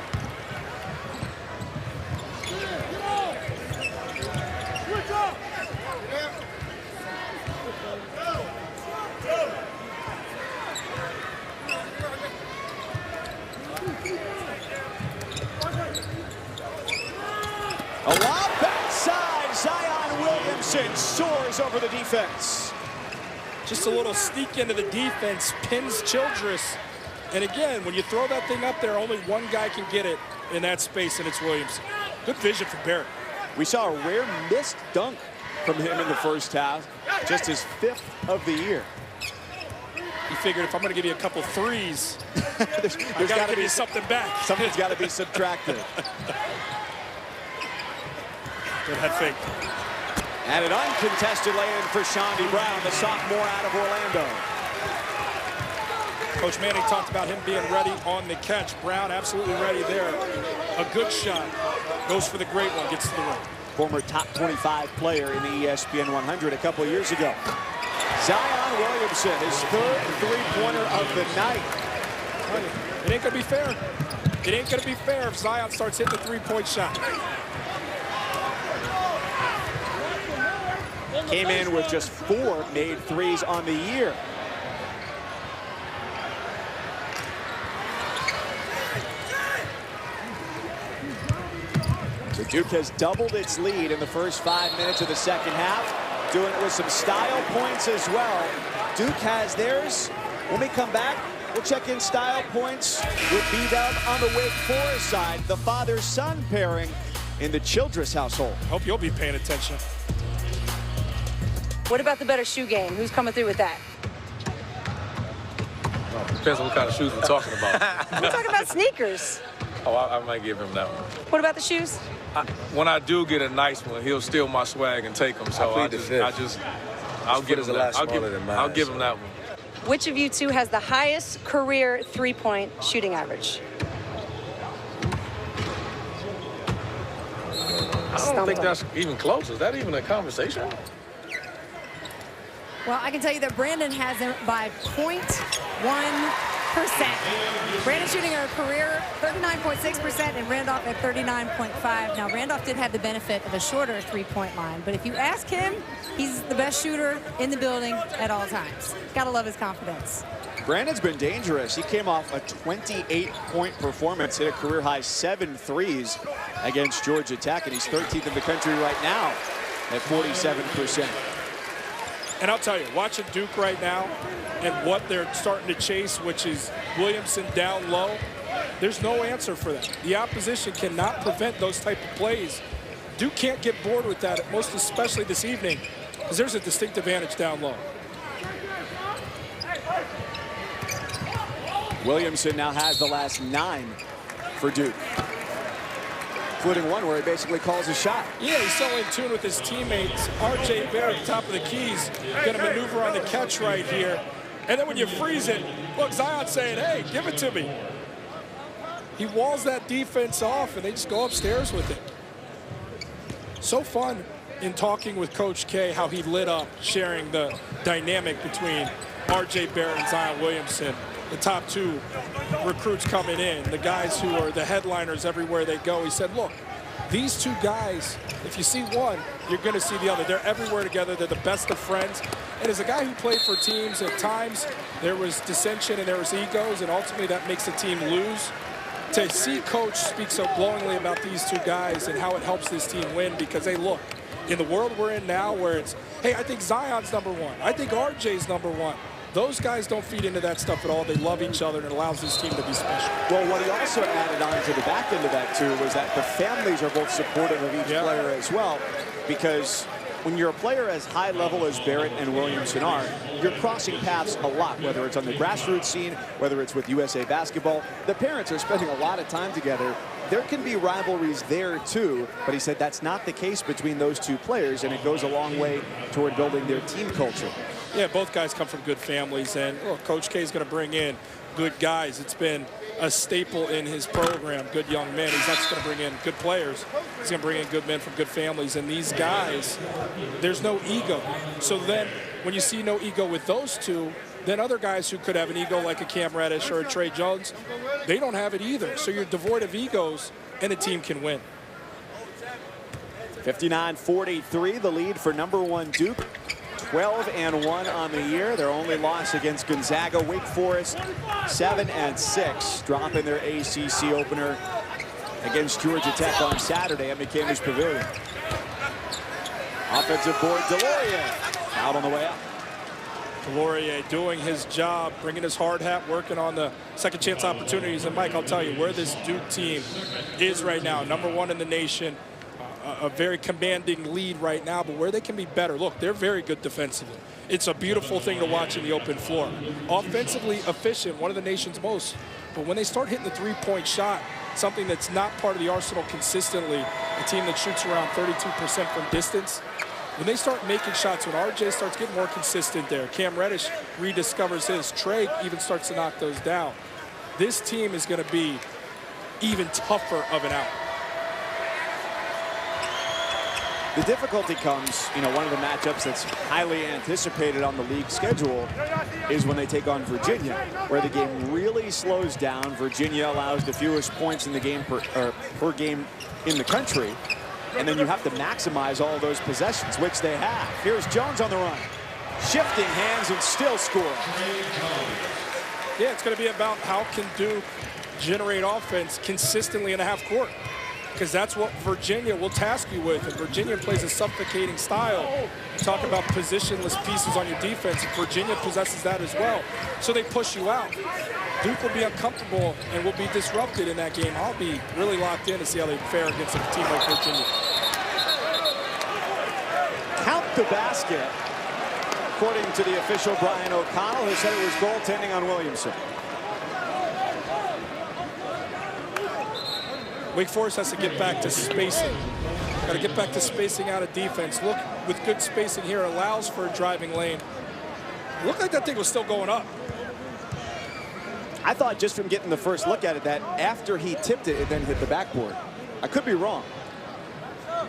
A lob backside. Zion Williamson soars over the defense. Just a little sneak into the defense, pins Childress. And again, when you throw that thing up there, only one guy can get it in that space, and it's Williamson. Good vision from Barrett. We saw a rare missed dunk from him in the first half, just his 5th of the year. He figured, if I'm going to give you a couple threes, there's I got to give you something back. Something's got to be subtracted. Good head fake. And an uncontested lay-in for Shondy Brown, the sophomore out of Orlando. Coach Manning talked about him being ready on the catch. Brown absolutely ready there. A good shot. Goes for the great one, gets to the rim. former top 25 player in the ESPN 100 a couple of years ago. Zion Williamson, his third three-pointer of the night. It ain't going to be fair. It ain't going to be fair if Zion starts hitting the three-point shot. Came in with just 4 made threes on the year. So Duke has doubled its lead in the first 5 minutes of the second half, doing it with some style points as well. Duke has theirs. When we come back, we'll check in style points with B-Dub on the Wake Forest side, the father-son pairing in the Childress household. Hope you'll be paying attention. What about the better shoe game? Who's coming through with that? Oh, depends on what kind of shoes we're talking about. We're talking about sneakers. Oh, I might give him that one. What about the shoes? When I do get a nice one, he'll steal my swag and take them. So I'll give him that one. Which of you two has the highest career three-point shooting average? I don't think that's even close. Is that even a conversation? Well, I can tell you that Brandon has him by 0.1%. Brandon shooting a career 39.6% and Randolph at 39.5%. Now, Randolph did have the benefit of a shorter three-point line, but if you ask him, he's the best shooter in the building at all times. Gotta love his confidence. Brandon's been dangerous. He came off a 28-point performance, hit a career-high 7 threes against Georgia Tech, and he's 13th in the country right now at 47%. And I'll tell you, watching Duke right now and what they're starting to chase, which is Williamson down low, there's no answer for that. The opposition cannot prevent those type of plays. Duke can't get bored with that, most especially this evening, because there's a distinct advantage down low. Williamson now has the last 9 for Duke, including one where he basically calls a shot. Yeah, he's so in tune with his teammates. RJ Barrett, top of the keys, going to maneuver on the catch right here. And then when you freeze it, look, Zion's saying, hey, give it to me. He walls that defense off, and they just go upstairs with it. So fun in talking with Coach K, how he lit up, sharing the dynamic between RJ Barrett and Zion Williamson. The top 2 recruits coming in, the guys who are the headliners everywhere they go. He said, look, these 2 guys, if you see one, you're going to see the other. They're everywhere together. They're the best of friends. And as a guy who played for teams, at times there was dissension and there was egos, and ultimately that makes the team lose. To see Coach speak so glowingly about these 2 guys and how it helps this team win, because, hey, look, in the world we're in now where it's, hey, I think Zion's #1. I think RJ's #1. Those guys don't feed into that stuff at all. They love each other, and it allows this team to be special. Well, what he also added on to the back end of that, too, was that the families are both supportive of each player as well, because when you're a player as high level as Barrett and Williamson are, you're crossing paths a lot, whether it's on the grassroots scene, whether it's with USA Basketball. The parents are spending a lot of time together. There can be rivalries there, too, but he said that's not the case between those 2 players, and it goes a long way toward building their team culture. Yeah, both guys come from good families, and look, Coach K is going to bring in good guys. It's been a staple in his program, good young men. He's not just going to bring in good players. He's going to bring in good men from good families, and these guys, there's no ego. So then when you see no ego with those 2, then other guys who could have an ego like a Cam Reddish or a Trey Jones, they don't have it either. So you're devoid of egos, and a team can win. 59-43, the lead for #1 Duke. 12-1 on the year. Their only loss against Gonzaga. Wake Forest 7-6, dropping their ACC opener against Georgia Tech on Saturday at McCamish Pavilion. Offensive board, Delorier out on the way up. Delorier doing his job, bringing his hard hat, working on the second chance opportunities. And Mike, I'll tell you where this Duke team is right now. #1 in the nation. A very commanding lead right now, but where they can be better. Look, they're very good defensively. It's a beautiful thing to watch in the open floor. Offensively efficient, one of the nation's most. But when they start hitting the three-point shot, something that's not part of the arsenal consistently, a team that shoots around 32% from distance, when they start making shots, when RJ starts getting more consistent there, Cam Reddish rediscovers his, Trey even starts to knock those down. This team is going to be even tougher of an out. The difficulty comes, one of the matchups that's highly anticipated on the league schedule is when they take on Virginia, where the game really slows down. Virginia allows the fewest points in the game per game in the country, and then you have to maximize all those possessions, which they have. Here's Jones on the run. Shifting hands and still score. Yeah, it's going to be about how can Duke generate offense consistently in a half court, because that's what Virginia will task you with. And Virginia plays a suffocating style. Talk about positionless pieces on your defense. Virginia possesses that as well. So they push you out. Duke will be uncomfortable and will be disrupted in that game. I'll be really locked in to see how they fare against a team like Virginia. Count the basket. According to the official, Brian O'Connell, who said it was goaltending on Williamson. Wake Forest has to get back to spacing. Got to get back to spacing out of defense. Look, with good spacing here, allows for a driving lane. It looked like that thing was still going up. I thought just from getting the first look at it that after he tipped it, it then hit the backboard. I could be wrong.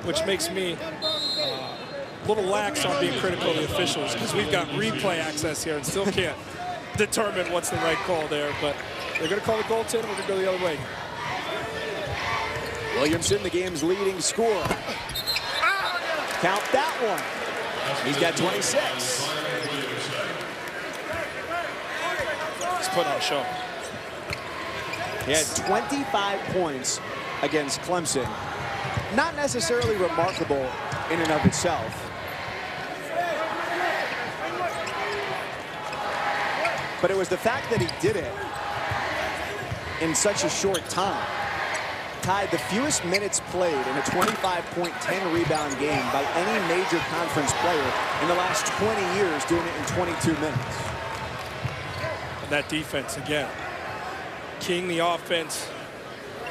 Which makes me a little lax on being critical of the officials, because we've got replay access here and still can't determine what's the right call there. But they're going to call the goaltender. We're going to go the other way. Williamson, the game's leading scorer. Count that one. He's got 26. He's put on a show. He had 25 points against Clemson. Not necessarily remarkable in and of itself. But it was the fact that he did it in such a short time. Tied the fewest minutes played in a 25-point, 10-rebound game by any major conference player in the last 20 years, doing it in 22 minutes. And that defense, again, keying the offense,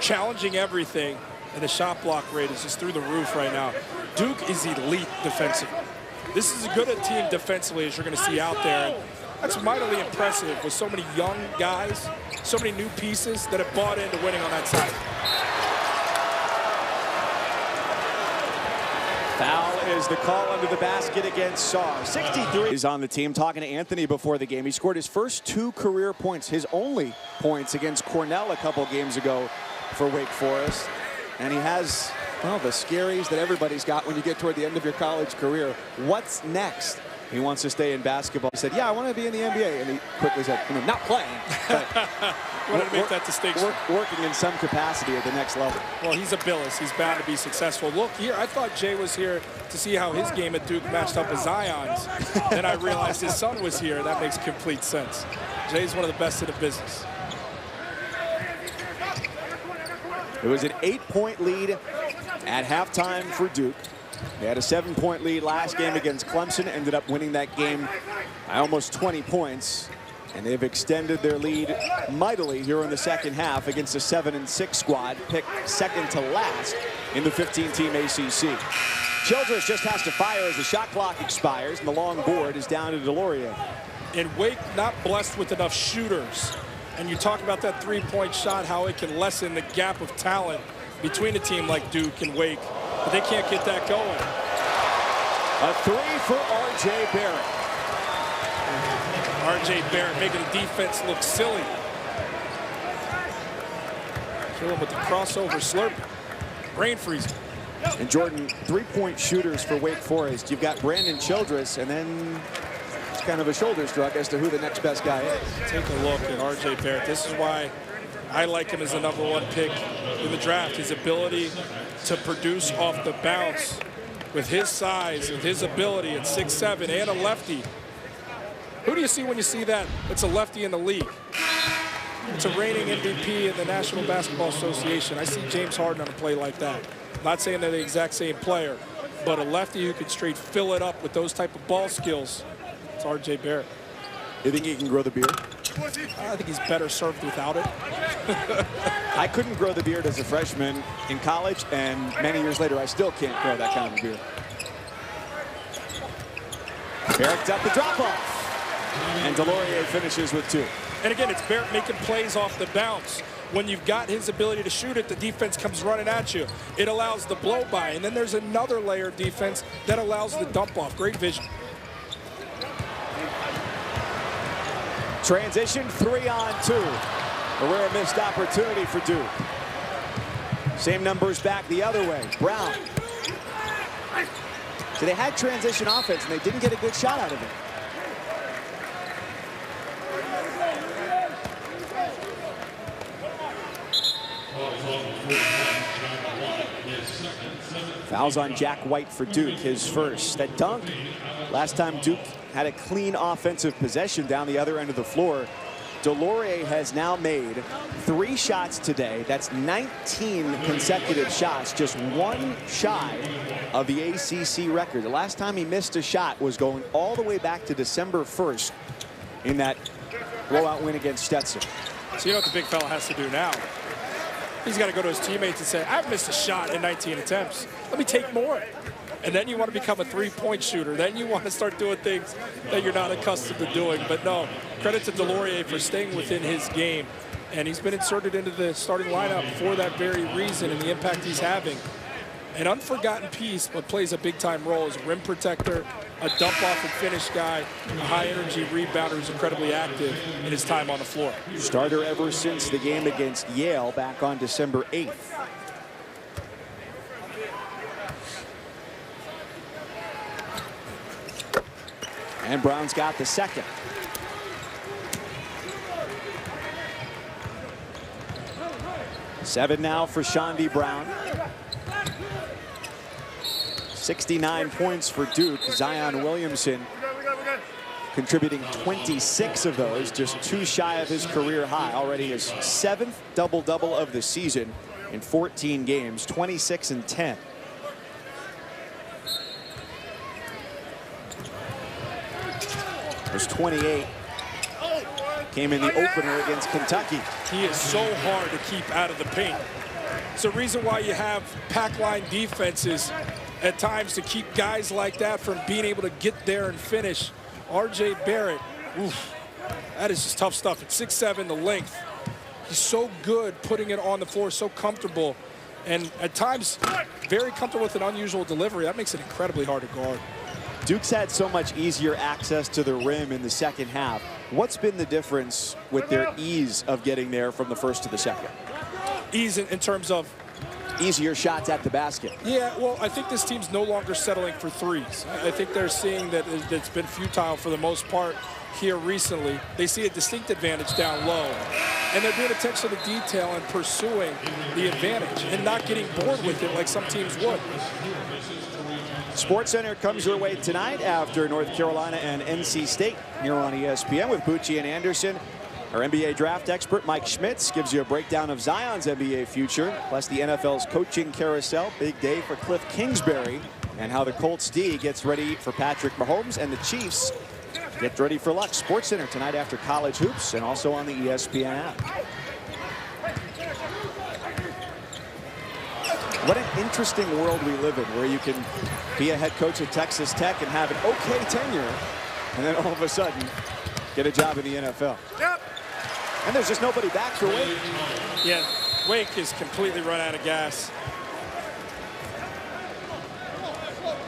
challenging everything, and the shot block rate is just through the roof right now. Duke is elite defensively. This is as good a team defensively as you're going to see out there. And that's mightily impressive with so many young guys, so many new pieces that have bought into winning on that side. Foul is the call under the basket against Saar. 63 is on the team. Talking to Anthony before the game. He scored his first 2 career points, his only points against Cornell a couple games ago for Wake Forest. And he has, well, the scaries that everybody's got when you get toward the end of your college career. What's next? He wants to stay in basketball. He said, yeah, I want to be in the NBA. And he quickly said, not playing, but wanted to make that distinction. Working in some capacity at the next level. Well, he's a Billis. He's bound to be successful. Look here, I thought Jay was here to see how his game at Duke matched up with Zion's. Then I realized his son was here. That makes complete sense. Jay's one of the best in the business. It was an 8-point lead at halftime for Duke. They had a 7-point lead last game against Clemson, ended up winning that game by almost 20 points. And they've extended their lead mightily here in the second half against a 7-6 squad, picked second to last in the 15-team ACC. Childress just has to fire as the shot clock expires, and the long board is down to Delorier. And Wake not blessed with enough shooters. And you talk about that three-point shot, how it can lessen the gap of talent between a team like Duke and Wake. But they can't get that going. A 3 for R.J. Barrett. R.J. Barrett making the defense look silly. Kill him with the crossover slurp. Brain freezing. And Jordan, 3-point shooters for Wake Forest. You've got Brandon Childress, and then it's kind of a shoulder shrug as to who the next best guy is. Take a look at R.J. Barrett. This is why I like him as the #1 pick in the draft. His ability to produce off the bounce with his size and his ability at 6'7" and a lefty. Who do you see when you see that? It's a lefty in the league. It's a reigning MVP in the National Basketball Association. I see James Harden on a play like that. Not saying they're the exact same player, but a lefty who could straight fill it up with those type of ball skills. It's R.J. Barrett. You think he can grow the beard? I think he's better served without it. I couldn't grow the beard as a freshman in college, and many years later, I still can't grow that kind of beard. Barrett got the drop-off, and Delorier finishes with 2. And again, it's Barrett making plays off the bounce. when you've got his ability to shoot it, the defense comes running at you. It allows the blow by, and then there's another layer of defense that allows the dump off. Great vision. Transition 3-on-2. A rare missed opportunity for Duke. Same numbers back the other way. Brown. So they had transition offense, and they didn't get a good shot out of it. Fouls on Jack White for Duke, his first. That dunk, last time Duke had a clean offensive possession down the other end of the floor. Delorier has now made 3 shots today. That's 19 consecutive shots, just 1 shy of the ACC record. The last time he missed a shot was going all the way back to December 1st in that blowout win against Stetson. So you know what the big fella has to do now? He's got to go to his teammates and say, I've missed a shot in 19 attempts. Let me take more. And then you want to become a 3-point shooter. Then you want to start doing things that you're not accustomed to doing. But no, credit to Delorier for staying within his game. And he's been inserted into the starting lineup for that very reason and the impact he's having. An unforgotten piece, but plays a big-time role as a rim protector, a dump-off and finish guy, a high-energy rebounder who's incredibly active in his time on the floor. Starter ever since the game against Yale back on December 8th. And Brown's got the second. Seven now for Shandy Brown. 69 points for Duke. Zion Williamson contributing 26 of those, just 2 shy of his career high. Already his 7th double-double of the season in 14 games, 26 and 10. There's 28. Came in the opener against Kentucky. He is so hard to keep out of the paint. It's the reason why you have pack line defenses at times to keep guys like that from being able to get there and finish. R.J. Barrett, oof, that is just tough stuff. At 6'7", the length. He's so good putting it on the floor, so comfortable. And at times, very comfortable with an unusual delivery. That makes it incredibly hard to guard. Duke's had so much easier access to the rim in the second half. What's been the difference with their ease of getting there from the first to the second? Ease in terms of? Easier shots at the basket. Yeah, well, I think this team's no longer settling for threes. I think they're seeing that it's been futile for the most part here recently. They see a distinct advantage down low, and they're paying attention to detail and pursuing the advantage and not getting bored with it like some teams would. SportsCenter comes your way tonight after North Carolina and NC State here on ESPN with Bucci and Anderson. Our NBA draft expert Mike Schmitz gives you a breakdown of Zion's NBA future, plus the NFL's coaching carousel. Big day for Cliff Kingsbury and how the Colts D gets ready for Patrick Mahomes and the Chiefs get ready for luck. SportsCenter tonight after college hoops and also on the ESPN app. What an interesting world we live in, where you can be a head coach at Texas Tech and have an okay tenure, and then all of a sudden get a job in the NFL. Yep. And there's just nobody back for Wake. Yeah, Wake is completely run out of gas.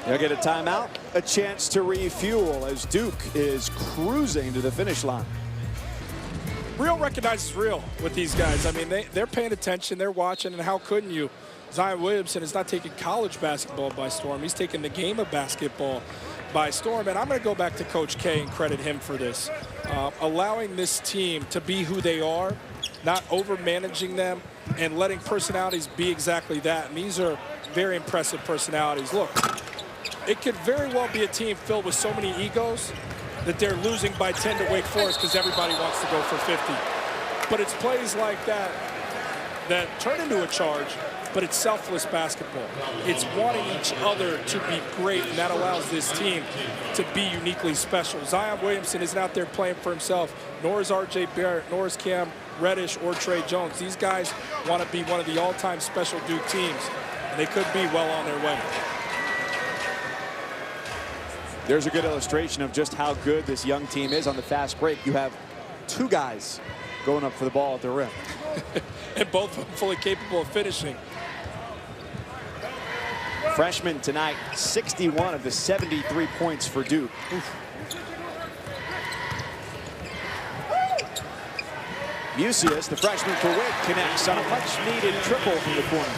They'll get a timeout, a chance to refuel as Duke is cruising to the finish line. Real recognizes real with these guys. I mean, they're paying attention, they're watching, and how couldn't you? Zion Williamson is not taking college basketball by storm. He's taking the game of basketball by storm. And I'm going to go back to Coach K and credit him for this. Allowing this team to be who they are, not over-managing them, and letting personalities be exactly that. And these are very impressive personalities. Look, it could very well be a team filled with so many egos that they're losing by 10 to Wake Forest because everybody wants to go for 50. But it's plays like that that turn into a charge. But it's selfless basketball. It's wanting each other to be great, and that allows this team to be uniquely special. Zion Williamson isn't out there playing for himself, nor is R.J. Barrett, nor is Cam Reddish or Trey Jones. These guys want to be one of the all-time special Duke teams, and they could be well on their way. There's a good illustration of just how good this young team is on the fast break. You have 2 guys going up for the ball at the rim. and both of them fully capable of finishing. Freshman tonight, 61 of the 73 points for Duke. Mucius, the freshman for Wake, connects on a much-needed triple from the corner.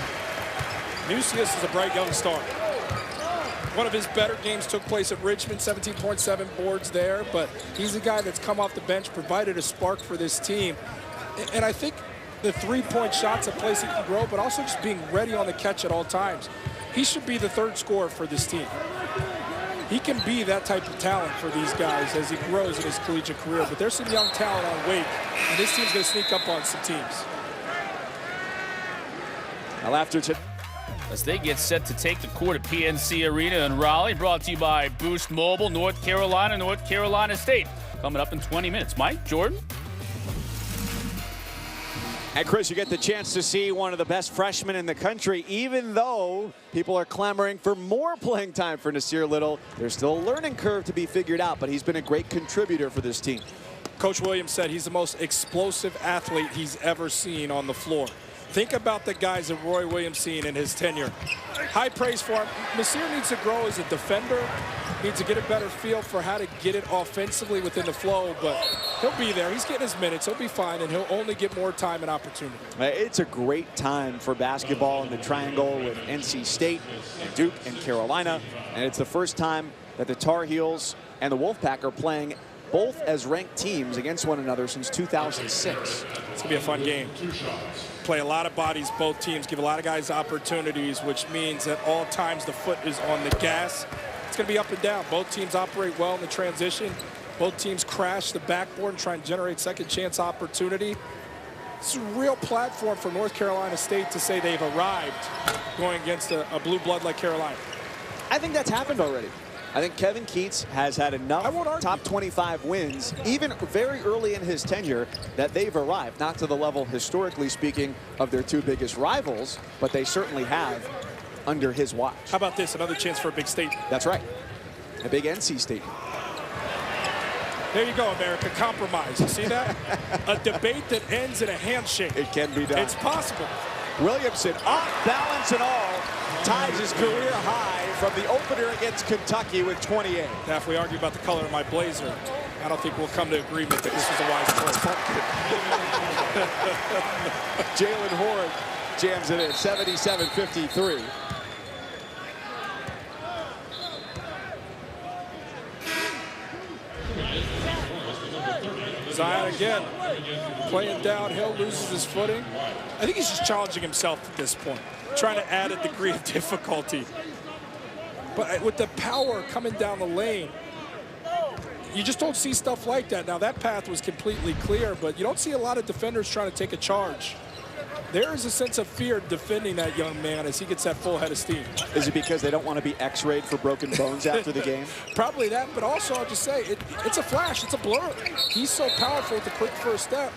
Mucius is a bright young star. One of his better games took place at Richmond, 17.7 boards there, but he's a guy that's come off the bench, provided a spark for this team. And I think the three-point shot's a place he can grow, but also just being ready on the catch at all times. He should be the third scorer for this team. He can be that type of talent for these guys as he grows in his collegiate career, but there's some young talent on Wake, and this team's going to sneak up on some teams. Well, after As they get set to take the court at PNC Arena in Raleigh, brought to you by Boost Mobile, North Carolina State. Coming up in 20 minutes. Mike, Jordan? And Chris, you get the chance to see one of the best freshmen in the country. Even though people are clamoring for more playing time for Nasir Little, there's still a learning curve to be figured out, but he's been a great contributor for this team. Coach Williams said he's the most explosive athlete he's ever seen on the floor. Think about the guys that Roy Williams seen in his tenure. High praise for him. Nasir needs to grow as a defender, needs to get a better feel for how to get it offensively within the flow, but he'll be there. He's getting his minutes. He'll be fine, and he'll only get more time and opportunity. It's a great time for basketball in the triangle with NC State and Duke and Carolina, and it's the first time that the Tar Heels and the Wolfpack are playing both as ranked teams against one another since 2006. It's going to be a fun game. Play a lot of bodies, both teams, give a lot of guys opportunities, which means at all times the foot is on the gas. It's going to be up and down. Both teams operate well in the transition. Both teams crash the backboard and try and generate second chance opportunity. It's a real platform for North Carolina State to say they've arrived going against a blue blood like Carolina. I think that's happened already. I think Kevin Keatts has had enough top 25 wins, even very early in his tenure, that they've arrived, not to the level, historically speaking, of their two biggest rivals, but they certainly have under his watch. How about this? Another chance for a big statement. That's right. A big NC statement. There you go, America. Compromise. You see that? A debate that ends in a handshake. It can be done. It's possible. Williamson, off balance and all, ties his career high from the opener against Kentucky with 28. Now, if we argue about the color of my blazer, I don't think we'll come to agreement that this was a wise choice. Jalen Horde jams it in, 77-53. Zion again, playing downhill, loses his footing. I think he's just challenging himself at this point, trying to add a degree of difficulty. But with the power coming down the lane, you just don't see stuff like that. Now, that path was completely clear, but you don't see a lot of defenders trying to take a charge. There is a sense of fear defending that young man as he gets that full head of steam. Is it because they don't want to be x-rayed for broken bones after the game? Probably that, but also I'll just say, it's a flash, it's a blur. He's so powerful with the quick first step.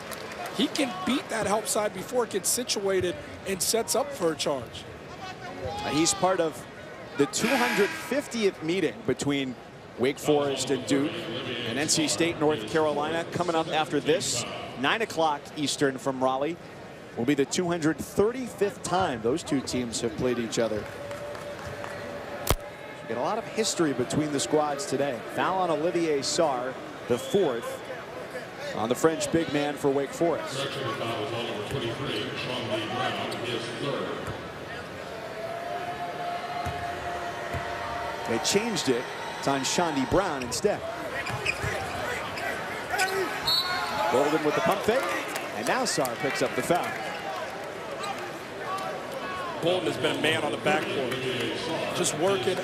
He can beat that help side before it gets situated and sets up for a charge. He's part of the 250th meeting between Wake Forest and Duke, and NC State, North Carolina, coming up after this, 9 o'clock Eastern from Raleigh, will be the 235th time those two teams have played each other. Get a lot of history between the squads today. Foul on Olivier Sarr, the fourth on the French big man for Wake Forest. They changed it. It's on Shondi Brown instead. Golden with the pump fake, and now Sarr picks up the foul. Bolden has been a man on the backboard, just working.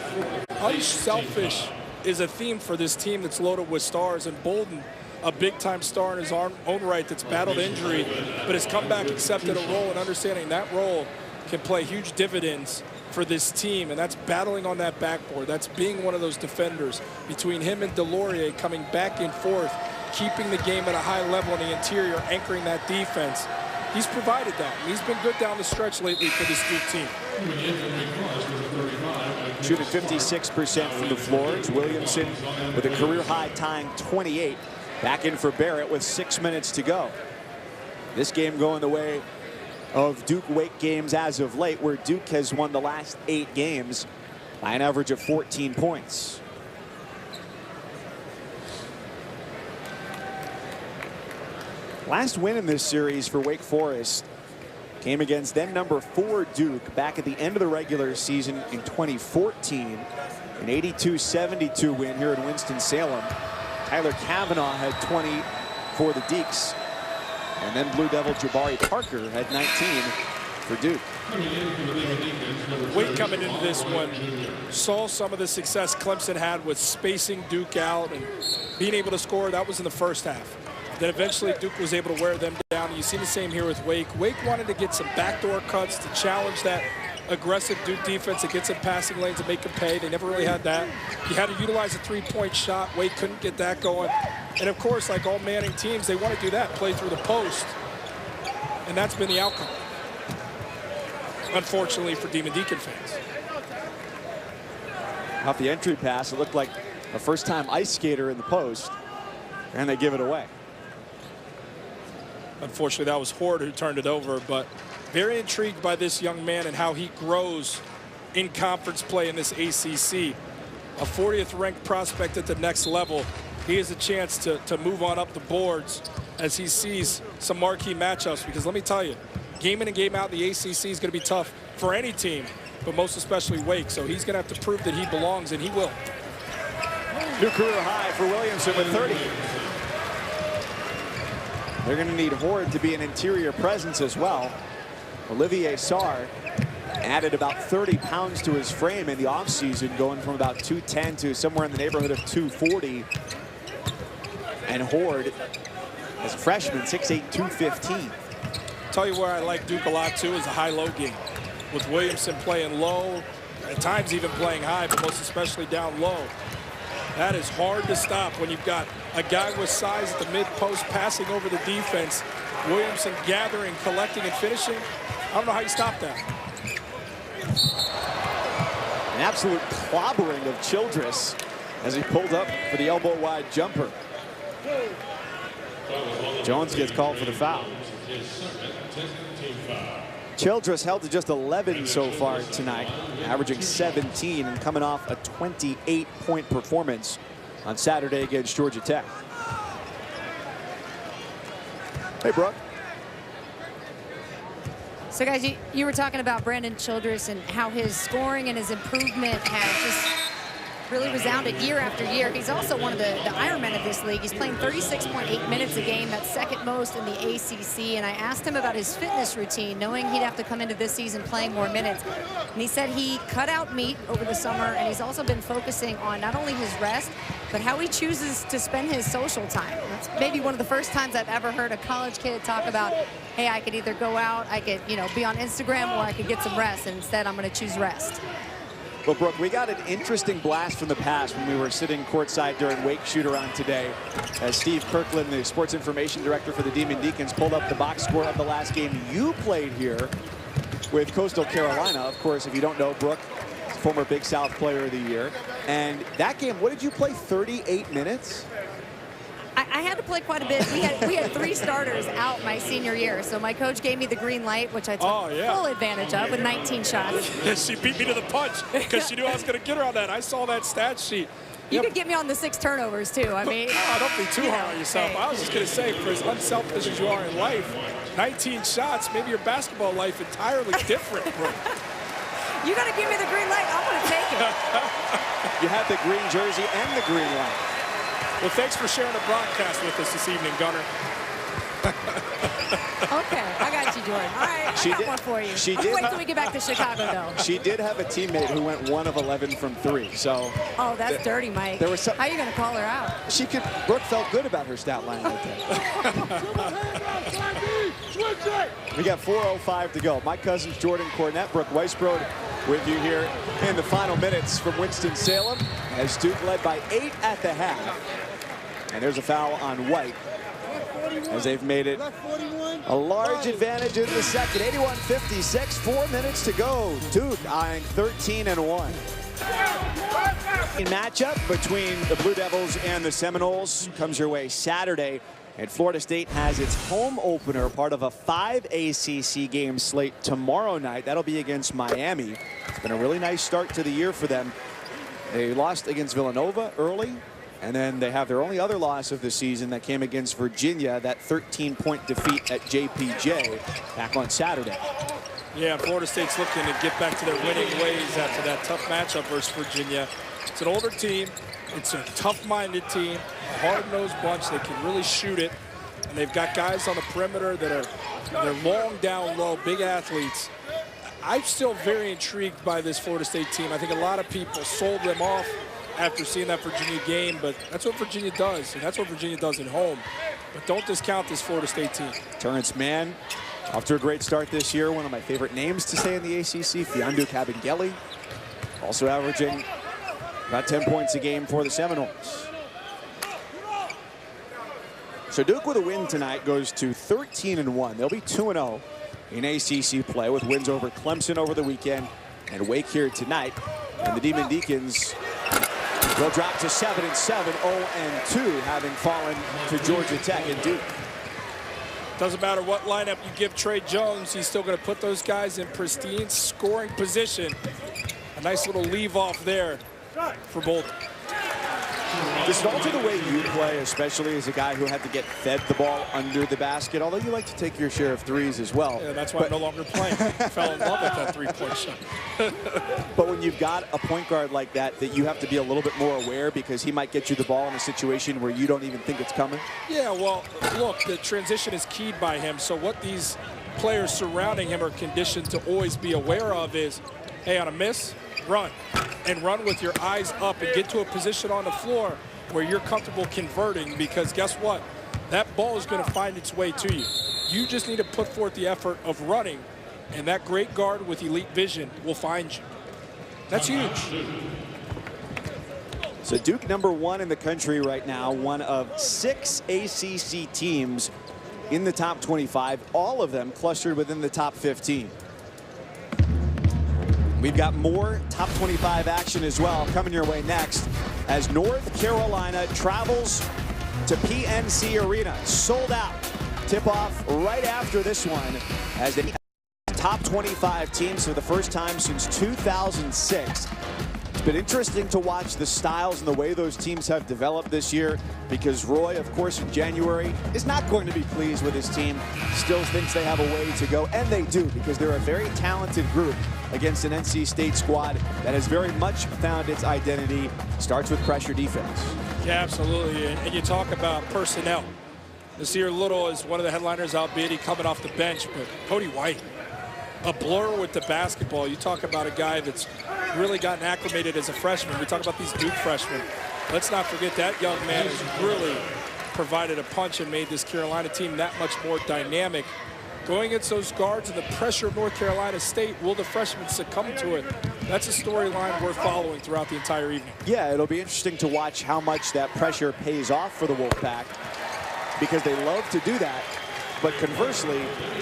Unselfish is a theme for this team that's loaded with stars, and Bolden, a big-time star in his own right that's battled injury, but has come back, accepted a role, and understanding that role can play huge dividends for this team, and that's battling on that backboard. That's being one of those defenders between him and Delorier, coming back and forth, keeping the game at a high level in the interior, anchoring that defense. He's provided that, and he's been good down the stretch lately for this Duke team. Shooting 56% from the floor. It's Williamson with a career high tying 28. Back in for Barrett with 6 minutes to go. This game going the way of Duke-Wake games as of late, where Duke has won the last 8 games by an average of 14 points. Last win in this series for Wake Forest came against then number 4 Duke back at the end of the regular season in 2014. An 82-72 win here in Winston-Salem. Tyler Kavanaugh had 20 for the Deacons. And then Blue Devil Jabari Parker had 19 for Duke. Wake coming into this one saw some of the success Clemson had with spacing Duke out and being able to score. That was in the first half. Then eventually Duke was able to wear them down. And you see the same here with Wake. Wake wanted to get some backdoor cuts to challenge that aggressive Duke defense that gets in passing lanes and make them pay. They never really had that. You had to utilize a 3-point shot. Wake couldn't get that going. And of course, like all Manning teams, they want to do that, play through the post. And that's been the outcome, unfortunately, for Demon Deacon fans. Off the entry pass, it looked like a first-time ice skater in the post, and they give it away. Unfortunately, that was Horde who turned it over, but very intrigued by this young man and how he grows in conference play in this ACC. A 40th ranked prospect at the next level. He has a chance to move on up the boards as he sees some marquee matchups, because let me tell you, game in and game out, the ACC is going to be tough for any team, but most especially Wake. So he's going to have to prove that he belongs, and he will. New career high for Williamson with 30. They're going to need Horde to be an interior presence as well. Olivier Sarr added about 30 pounds to his frame in the offseason, going from about 210 to somewhere in the neighborhood of 240. And Horde, as a freshman, 6'8", 215. Tell you where I like Duke a lot, too, is a high-low game. With Williamson playing low, at times even playing high, but most especially down low. That is hard to stop when you've got a guy with size at the mid-post passing over the defense. Williamson gathering, collecting, and finishing. I don't know how you stop that. An absolute clobbering of Childress as he pulled up for the elbow-wide jumper. Jones gets called for the foul. Childress held to just 11 so far tonight, averaging 17 and coming off a 28-point performance on Saturday against Georgia Tech. Hey, Brooke. So, guys, you were talking about Brandon Childress and how his scoring and his improvement has just really resounded year after year. He's also one of the Ironmen of this league. He's playing 36.8 minutes a game. That's second most in the ACC. And I asked him about his fitness routine, knowing he'd have to come into this season playing more minutes. And he said he cut out meat over the summer, and he's also been focusing on not only his rest, but how he chooses to spend his social time. That's maybe one of the first times I've ever heard a college kid talk about, hey, I could either go out, I could, be on Instagram, or I could get some rest. And instead, I'm going to choose rest. Well, Brooke, we got an interesting blast from the past when we were sitting courtside during Wake shoot-around today, as Steve Kirkland, the sports information director for the Demon Deacons, pulled up the box score of the last game you played here with Coastal Carolina. Of course, if you don't know, Brooke, former Big South Player of the Year. And that game, what did you play, 38 minutes? I had to play quite a bit. We had 3 starters out my senior year, so my coach gave me the green light, which I took full advantage of with 19 shots. She beat me to the punch because she knew I was going to get her on that. I saw that stat sheet. You could get me on the 6 turnovers, too. I mean, don't be too hard on yourself. Hey. I was just going to say, for as unselfish as you are in life, 19 shots, maybe your basketball life entirely different, bro. You got to give me the green light. I'm going to take it. You have the green jersey and the green light. Well, thanks for sharing the broadcast with us this evening, Gunner. Okay, I got you, Jordan. All right, I got one for you. Wait till we get back to Chicago, though. She did have a teammate who went 1 of 11 from 3. So. Oh, that's dirty, Mike. How are you going to call her out? Brooke felt good about her stat line like that. We got 4:05 to go. My cousins Jordan Cornett, Brooke Weisbrod with you here in the final minutes from Winston-Salem, as Duke led by 8 at the half. And there's a foul on White, as they've made it a large advantage in the second. 81-56, 4 minutes to go. Duke eyeing 13-1. Matchup between the Blue Devils and the Seminoles comes your way Saturday And Florida State has its home opener, part of a 5 ACC game slate tomorrow night. That'll be against Miami. It's been a really nice start to the year for them. They lost against Villanova early, and then they have their only other loss of the season that came against Virginia, that 13-point defeat at JPJ back on Saturday. Yeah, Florida State's looking to get back to their winning ways after that tough matchup versus Virginia. It's an older team. It's a tough-minded team, a hard-nosed bunch. They can really shoot it, and they've got guys on the perimeter that they're long down low, big athletes. I'm still very intrigued by this Florida State team. I think a lot of people sold them off after seeing that Virginia game, but that's what Virginia does, and that's what Virginia does at home. But don't discount this Florida State team. Terrence Mann, off to a great start this year. One of my favorite names to say in the ACC, Fiondu Kabengele, also averaging about 10 points a game for the Seminoles. So Duke with a win tonight goes to 13-1. They'll be 2-0 in ACC play with wins over Clemson over the weekend and Wake here tonight. And the Demon Deacons will drop to 7-7, 0-2, having fallen to Georgia Tech and Duke. Doesn't matter what lineup you give Trey Jones, he's still going to put those guys in pristine scoring position. A nice little leave off there for both. Does it alter the way you play, especially as a guy who had to get fed the ball under the basket, although you like to take your share of threes as well? Yeah, that's why I'm no longer playing. I fell in love with that three-point shot. But when you've got a point guard like that you have to be a little bit more aware, because he might get you the ball in a situation where you don't even think it's coming? Yeah, well, look, the transition is keyed by him, so what these players surrounding him are conditioned to always be aware of is, hey, on a miss, run. And run with your eyes up and get to a position on the floor where you're comfortable converting, because guess what? That ball is going to find its way to you. You just need to put forth the effort of running, and that great guard with elite vision will find you. That's huge. So Duke #1 in the country right now, one of 6 ACC teams in the top 25, all of them clustered within the top 15. We've got more top 25 action as well coming your way next as North Carolina travels to PNC Arena. Sold out. Tip-off right after this one as the top 25 teams for the first time since 2006. It's been interesting to watch the styles and the way those teams have developed this year, because Roy, of course, in January is not going to be pleased with his team. Still thinks they have a way to go, and they do, because they're a very talented group against an NC State squad that has very much found its identity. Starts with pressure defense. Yeah, absolutely. And you talk about personnel. Nasir Little is one of the headliners, albeit he coming off the bench, but Cody White, a blur with the basketball. You talk about a guy that's really gotten acclimated as a freshman. We talk about these Duke freshmen. Let's not forget that young man has really provided a punch and made this Carolina team that much more dynamic. Going against those guards and the pressure of North Carolina State, will the freshmen succumb to it? That's a storyline we're following throughout the entire evening. Yeah, it'll be interesting to watch how much that pressure pays off for the Wolfpack, because they love to do that. But conversely,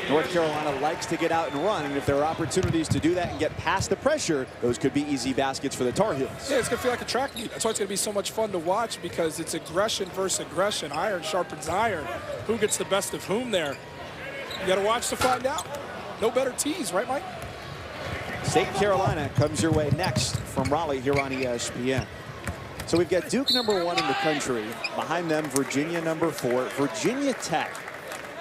North Carolina likes to get out and run, and if there are opportunities to do that and get past the pressure, those could be easy baskets for the Tar Heels. Yeah, it's going to feel like a track meet. That's why it's going to be so much fun to watch, because it's aggression versus aggression. Iron sharpens iron. Who gets the best of whom there? You got to watch to find out. No better tease, right, Mike? State Carolina comes your way next from Raleigh here on ESPN. So we've got Duke #1 in the country. Behind them, Virginia #4. Virginia Tech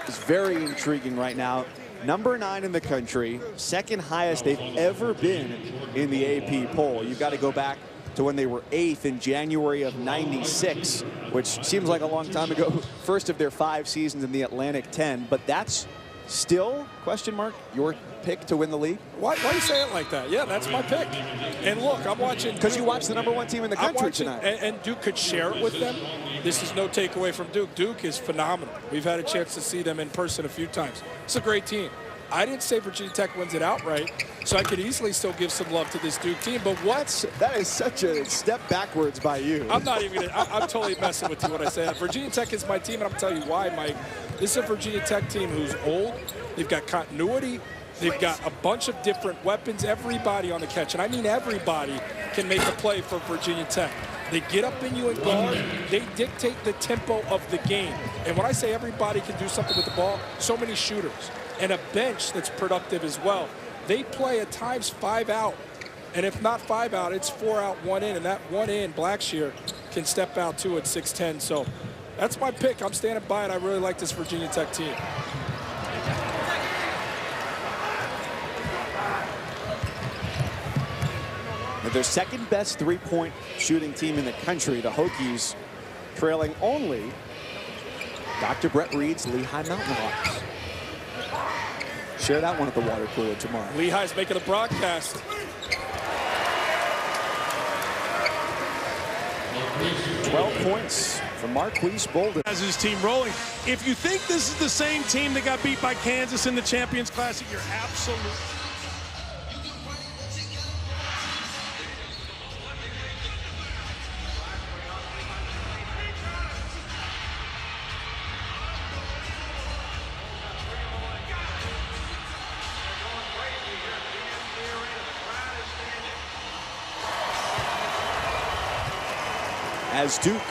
is very intriguing right now. #9 in the country, second highest they've ever been in the AP poll. You've got to go back to when they were 8th in January of '96, which seems like a long time ago. First of their 5 seasons in the Atlantic 10, but that's still, question mark, your pick to win the league? Why do you say it like that? Yeah, that's my pick. And look, I'm watching. Because you watch the #1 team in the country tonight. And Duke could share it with them. This is no takeaway from Duke. Duke is phenomenal. We've had a chance to see them in person a few times. It's a great team. I didn't say Virginia Tech wins it outright, so I could easily still give some love to this Duke team. But that is such a step backwards by you. I'm not even gonna, I'm totally messing with you when I say that. Virginia Tech is my team, and I'm telling you why, Mike. This is a Virginia Tech team who's old. They've got continuity. They've got a bunch of different weapons. Everybody on the catch, and I mean everybody, can make a play for Virginia Tech. They get up in you and guard. They dictate the tempo of the game. And when I say everybody can do something with the ball, so many shooters. And a bench that's productive as well. They play at times 5 out. And if not 5 out, it's 4 out, 1 in. And that 1 in, Blackshear can step out too at 6'10". So that's my pick. I'm standing by it. I really like this Virginia Tech team. Their second best three-point shooting team in the country, the Hokies, trailing only Dr. Brett Reed's Lehigh Mountain Hawks. Share that one at the water cooler tomorrow. Lehigh's making a broadcast. Points from Marquise Bolden. Has his team rolling. If you think this is the same team that got beat by Kansas in the Champions Classic, you're absolutely. As Duke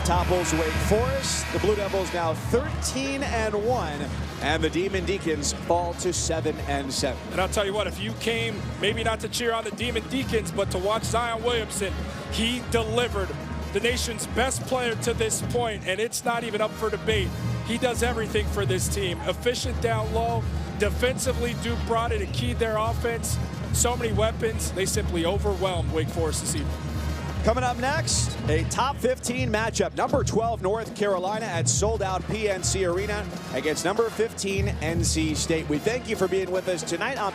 topples Wake Forest, the Blue Devils now 13-1, and the Demon Deacons fall to 7-7. And I'll tell you what, if you came maybe not to cheer on the Demon Deacons, but to watch Zion Williamson, he delivered. The nation's best player to this point, and it's not even up for debate. He does everything for this team. Efficient down low. Defensively, Duke brought it and keyed their offense. So many weapons. They simply overwhelmed Wake Forest this evening. Coming up next, a top 15 matchup. Number 12 North Carolina at sold-out PNC Arena against number 15 NC State. We thank you for being with us tonight on